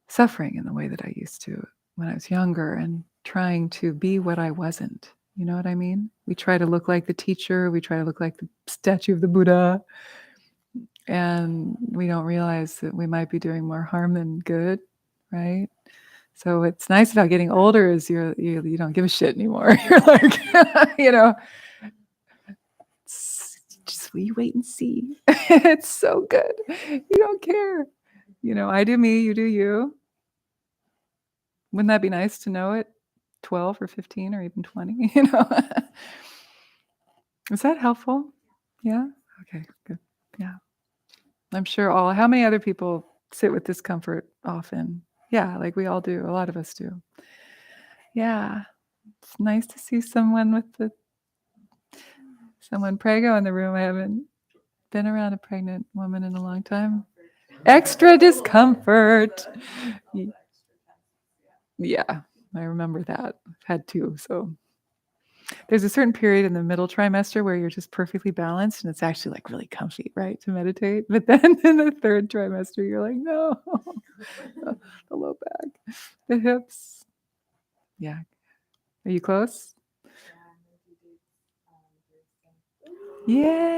suffering in the way that I used to when I was younger and trying to be what I wasn't. You know what I mean? We try to look like the teacher, we try to look like the statue of the Buddha, and we don't realize that we might be doing more harm than good, right? So what's nice about getting older is you don't give a shit anymore. You're like, just we wait and see. It's so good. You don't care. I do me, you do you. Wouldn't that be nice to know it? 12 or 15 or even 20, Is that helpful? Yeah? Okay, good. Yeah. I'm sure how many other people sit with discomfort often? Yeah, like we all do. A lot of us do. Yeah. It's nice to see someone prego in the room. I haven't been around a pregnant woman in a long time. Extra discomfort. Yeah, I remember that. I've had two, so. There's a certain period in the middle trimester where you're just perfectly balanced, and it's actually like really comfy, right, to meditate. But then in the third trimester, you're like, no, the low back, the hips. Yeah. Are you close? Yes.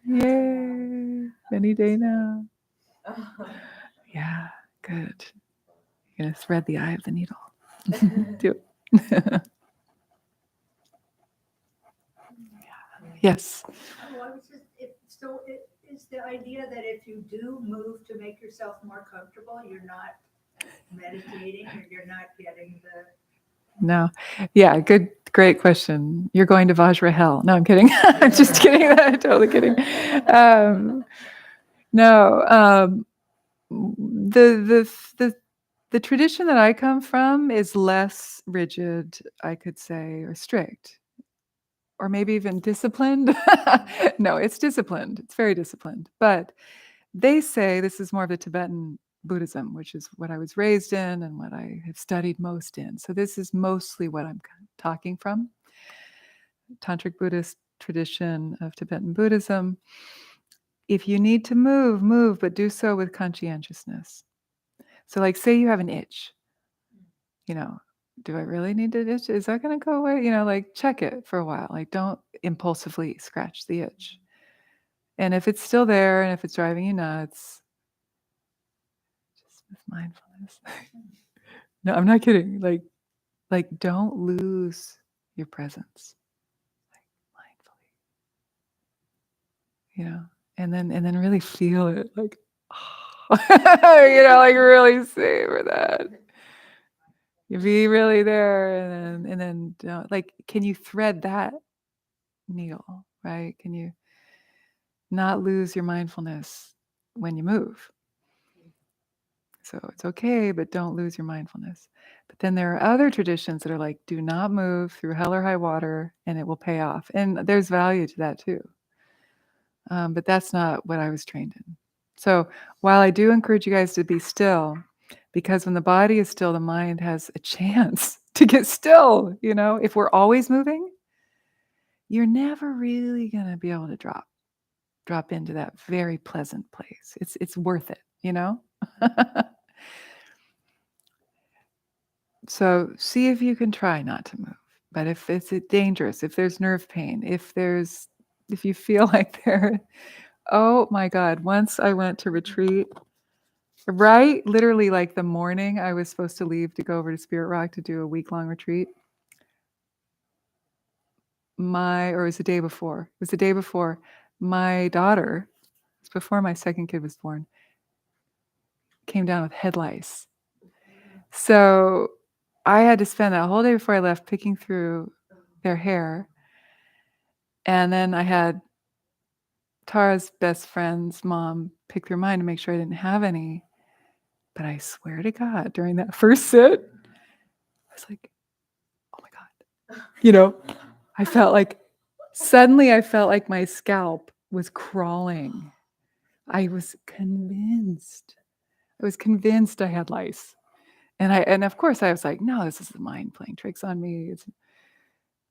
Yay. Any day now. Yeah, good. You're going to thread the eye of the needle. Do it. Yes. Well, I was just, is the idea that if you do move to make yourself more comfortable, you're not meditating or you're not getting the. No. Yeah, good, great question. You're going to Vajra hell. No, I'm kidding. I'm just kidding. I'm totally kidding. No. The tradition that I come from is less rigid, I could say, or strict, or maybe even disciplined. No, it's disciplined. It's very disciplined. But they say this is more of the Tibetan Buddhism, which is what I was raised in and what I have studied most in. So this is mostly what I'm talking from. Tantric Buddhist tradition of Tibetan Buddhism. If you need to move, move, but do so with conscientiousness. So like say you have an itch, do I really need to itch? Is that going to go away? Like check it for a while. Like don't impulsively scratch the itch. And if it's still there and if it's driving you nuts, just with mindfulness. No, I'm not kidding. Like don't lose your presence. Like mindfully. And then really feel it. Like like really savor that. You be really there, and then like, can you thread that needle, right? Can you not lose your mindfulness when you move? So it's okay, but don't lose your mindfulness. But then there are other traditions that are like, do not move through hell or high water, and it will pay off. And there's value to that too. But that's not what I was trained in. So while I do encourage you guys to be still, because when the body is still, the mind has a chance to get still. If we're always moving, you're never really going to be able to drop into that very pleasant place. It's worth it. So see if you can try not to move. But if it's dangerous, if there's nerve pain, if you feel like oh my God, once I went to retreat, right? Literally like the morning I was supposed to leave to go over to Spirit Rock to do a week-long retreat. Or it was the day before. It was the day before. My daughter, it was before my second kid was born, came down with head lice. So I had to spend that whole day before I left picking through their hair. And then I had Tara's best friend's mom pick through mine to make sure I didn't have any. But I swear to God, during that first sit, I was like, oh my God. Suddenly I felt like my scalp was crawling. I was convinced I had lice. And of course I was like, no, this is the mind playing tricks on me.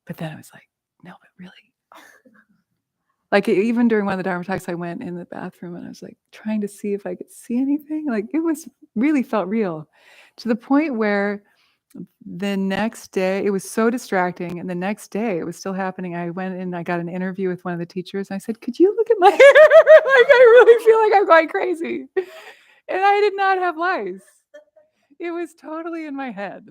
But then I was like, no, but really. Like even during one of the Dharma talks, I went in the bathroom and I was like trying to see if I could see anything. Like it was really felt real, to the point where the next day it was so distracting. And the next day it was still happening. I went and I got an interview with one of the teachers. And I said, could you look at my hair? Like I really feel like I'm going crazy. And I did not have lice. It was totally in my head.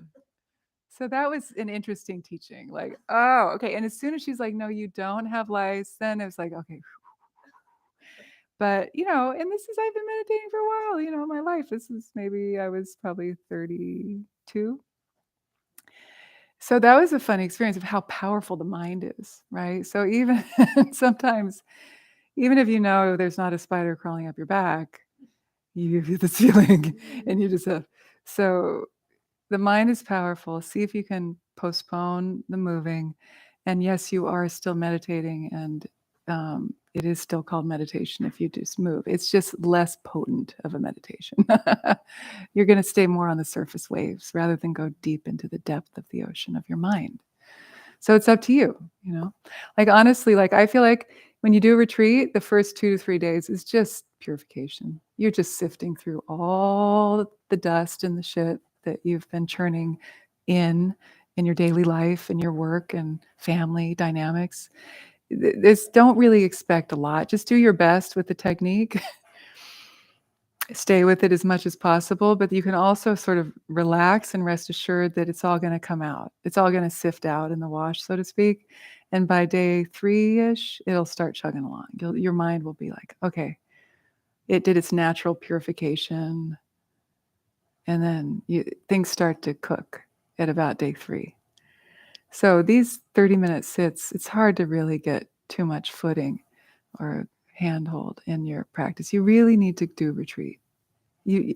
So that was an interesting teaching. Like, oh, okay. And as soon as she's like, no, you don't have lice, then it was like, okay. But, and I've been meditating for a while, my life. Maybe I was probably 32. So that was a fun experience of how powerful the mind is, right? So even sometimes, even if there's not a spider crawling up your back, you have this feeling and you just have. So the mind is powerful. See if you can postpone the moving. And yes, you are still meditating, and it is still called meditation if you just move. It's just less potent of a meditation. You're going to stay more on the surface waves rather than go deep into the depth of the ocean of your mind. So it's up to you, you know. Like honestly, like I feel like when you do a retreat, the first 2 to 3 days is just purification. You're just sifting through all the dust and the shit that you've been churning in your daily life and your work and family dynamics. This, don't really expect a lot. Just do your best with the technique. Stay with it as much as possible, but you can also sort of relax and rest assured that it's all going to come out. It's all going to sift out in the wash, so to speak. And by day 3-ish, it'll start chugging along. Your mind will be like, okay, it did its natural purification. And then things start to cook at about day 3. So these 30-minute sits, it's hard to really get too much footing or handhold in your practice. You really need to do retreat.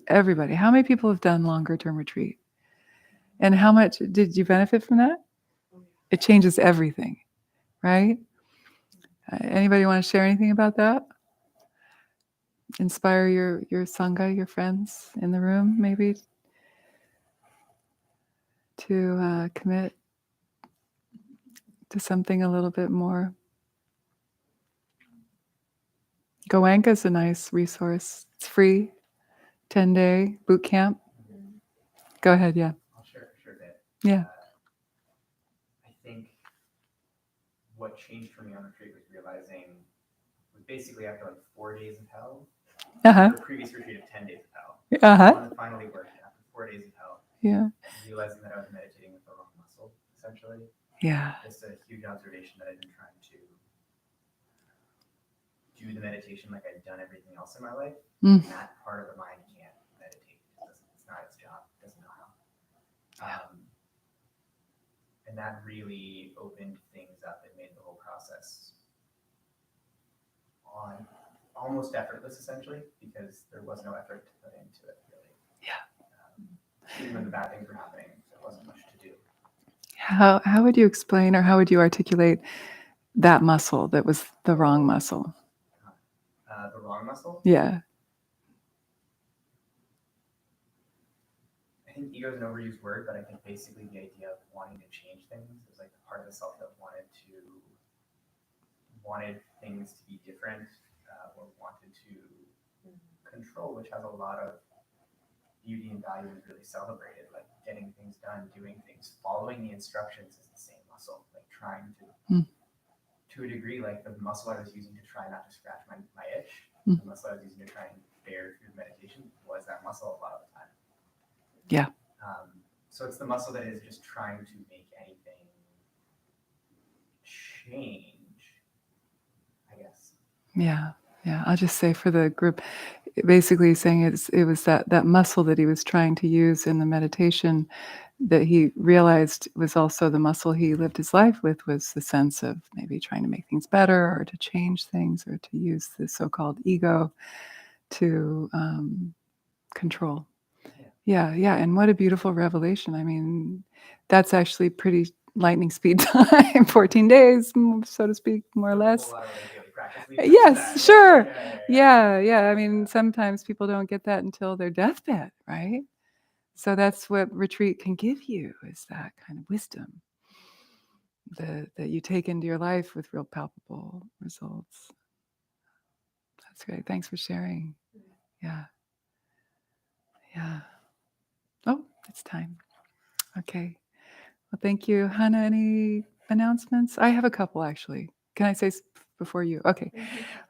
Everybody, how many people have done longer term retreat? And how much did you benefit from that? It changes everything, right? Anybody want to share anything about that? Inspire your sangha, your friends in the room, maybe to commit to something a little bit more. Goenka is a nice resource. It's free, 10-day boot camp. Go ahead, yeah. I'll share a bit. Yeah. I think what changed for me on retreat was realizing was basically after like 4 days of hell, Uh-huh. or previous retreat of 10 days of hell. Uh-huh. One that finally worked after 4 days of hell. Yeah. Realizing that I was meditating with the wrong muscle, essentially. Yeah. Just a huge observation that I've been trying to do the meditation like I'd done everything else in my life. Mm. And that part of the mind can't meditate. It's not its job. It doesn't know how. And that really opened things up and made the whole process on almost effortless, essentially, because there was no effort to put into it, really. Yeah. Even when the bad things were happening, there wasn't much to do. How would you explain or how would you articulate that muscle that was the wrong muscle? The wrong muscle? Yeah. I think ego is an overused word, but I think basically the idea of wanting to change things is like the part of the self that wanted things to be different, or wanted to control, which has a lot of beauty and value and is really celebrated. Like getting things done, doing things, following the instructions is the same muscle. Like trying to a degree, like the muscle I was using to try not to scratch my itch, the muscle I was using to try and bear through meditation was that muscle a lot of the time. Yeah. So it's the muscle that is just trying to make anything change, I guess. Yeah. Yeah. I'll just say for the group, basically saying it was that muscle that he was trying to use in the meditation that he realized was also the muscle he lived his life with, was the sense of maybe trying to make things better or to change things or to use the so-called ego to control. Yeah. And what a beautiful revelation. I mean, that's actually pretty lightning speed time, 14 days, so to speak, more or less. Yes, sure. Yeah. I mean, sometimes people don't get that until their deathbed, right? So that's what retreat can give you, is that kind of wisdom that you take into your life with real palpable results. That's great. Thanks for sharing. Yeah. Oh, it's time. Okay. Well, thank you. Hannah, any announcements? I have a couple, actually. Can I say before you? Okay.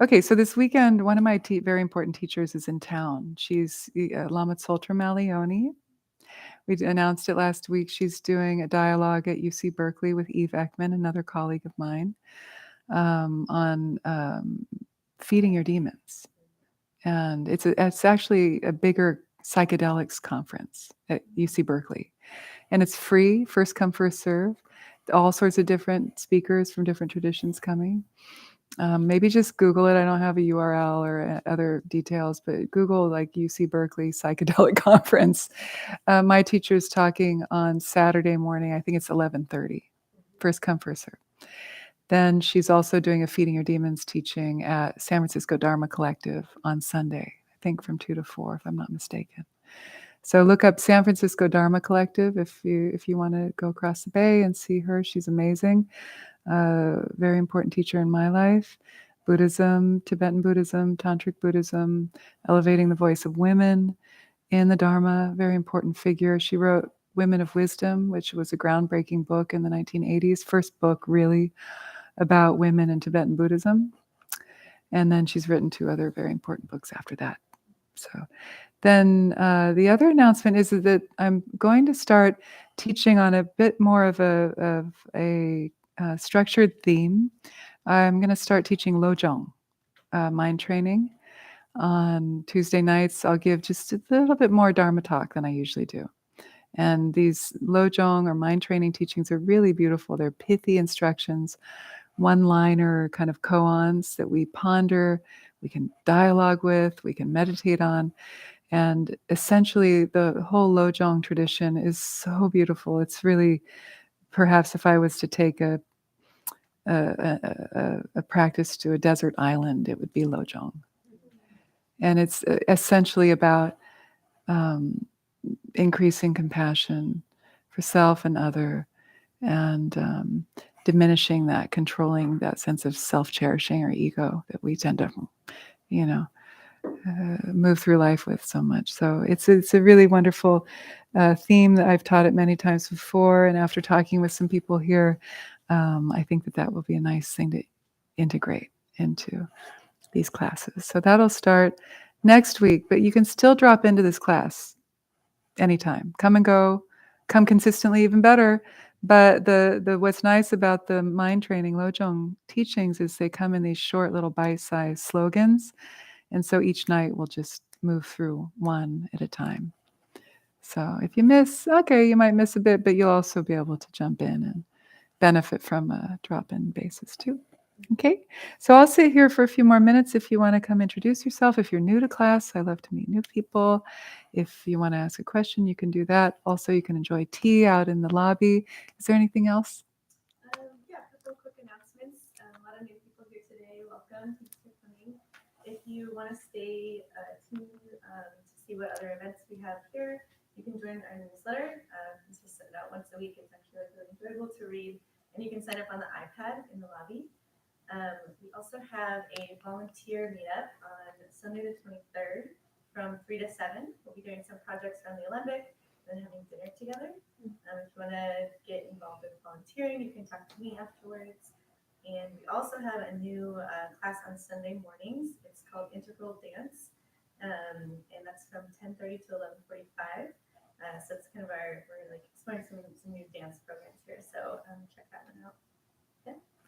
Okay, so this weekend, one of my very important teachers is in town. She's Lama Tsultrim Malioni. We announced it last week. She's doing a dialogue at UC Berkeley with Eve Ekman, another colleague of mine, on feeding your demons. And it's actually a bigger psychedelics conference at UC Berkeley. And it's free, first come, first serve. All sorts of different speakers from different traditions coming. Maybe just Google it. I don't have a URL or other details, but Google like UC Berkeley Psychedelic Conference. My teacher's talking on Saturday morning. I think it's 11:30. First come, first serve. Then she's also doing a Feeding Your Demons teaching at San Francisco Dharma Collective on Sunday, I think from 2 to 4, if I'm not mistaken. So look up San Francisco Dharma Collective if you want to go across the bay and see her. She's amazing. Very important teacher in my life. Buddhism, Tibetan Buddhism, Tantric Buddhism, elevating the voice of women in the Dharma, very important figure. She wrote Women of Wisdom, which was a groundbreaking book in the 1980s, first book really about women in Tibetan Buddhism. And then she's written 2 other very important books after that. So then the other announcement is that I'm going to start teaching on a bit more of a structured theme. I'm going to start teaching Lojong, mind training. On Tuesday nights, I'll give just a little bit more Dharma talk than I usually do. And these Lojong or mind training teachings are really beautiful. They're pithy instructions, one-liner kind of koans that we ponder, we can dialogue with, we can meditate on. And essentially, the whole Lojong tradition is so beautiful. It's really, perhaps if I was to take a practice to a desert island, it would be Lojong. And it's essentially about increasing compassion for self and other, and diminishing that, controlling that sense of self-cherishing or ego that we tend to, move through life with so much. So it's a really wonderful theme that I've taught it many times before. And after talking with some people here, I think that will be a nice thing to integrate into these classes. So that'll start next week, but you can still drop into this class anytime. Come and go, come consistently, even better. But the what's nice about the mind training Lojong teachings is they come in these short little bite-sized slogans. And so each night we'll just move through one at a time. So if you miss, okay, you might miss a bit, but you'll also be able to jump in and benefit from a drop-in basis too. Okay, so I'll sit here for a few more minutes if you want to come introduce yourself. If you're new to class, I love to meet new people. If you want to ask a question, you can do that. Also, you can enjoy tea out in the lobby. Is there anything else? Yeah, a couple quick announcements. A lot of new people here today. Welcome. Thanks for coming. If you want to stay tuned to see what other events we have here, you can join our newsletter. It's just sent out once a week. It's actually really enjoyable to read, and you can sign up on the iPad in the lobby. We also have a volunteer meetup on Sunday the 23rd from 3 to 7. We'll be doing some projects around the Olympic and having dinner together. If you want to get involved with volunteering, you can talk to me afterwards. And we also have a new class on Sunday mornings. It's called Integral Dance, and that's from 10:30 to 11:45. So it's kind of we're like exploring some new dance programs here. So check that one out.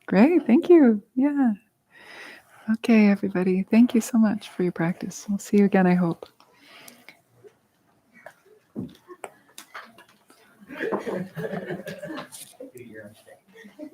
Great, thank you. Yeah. Okay, everybody. Thank you so much for your practice. We'll see you again, I hope. Do your own thing.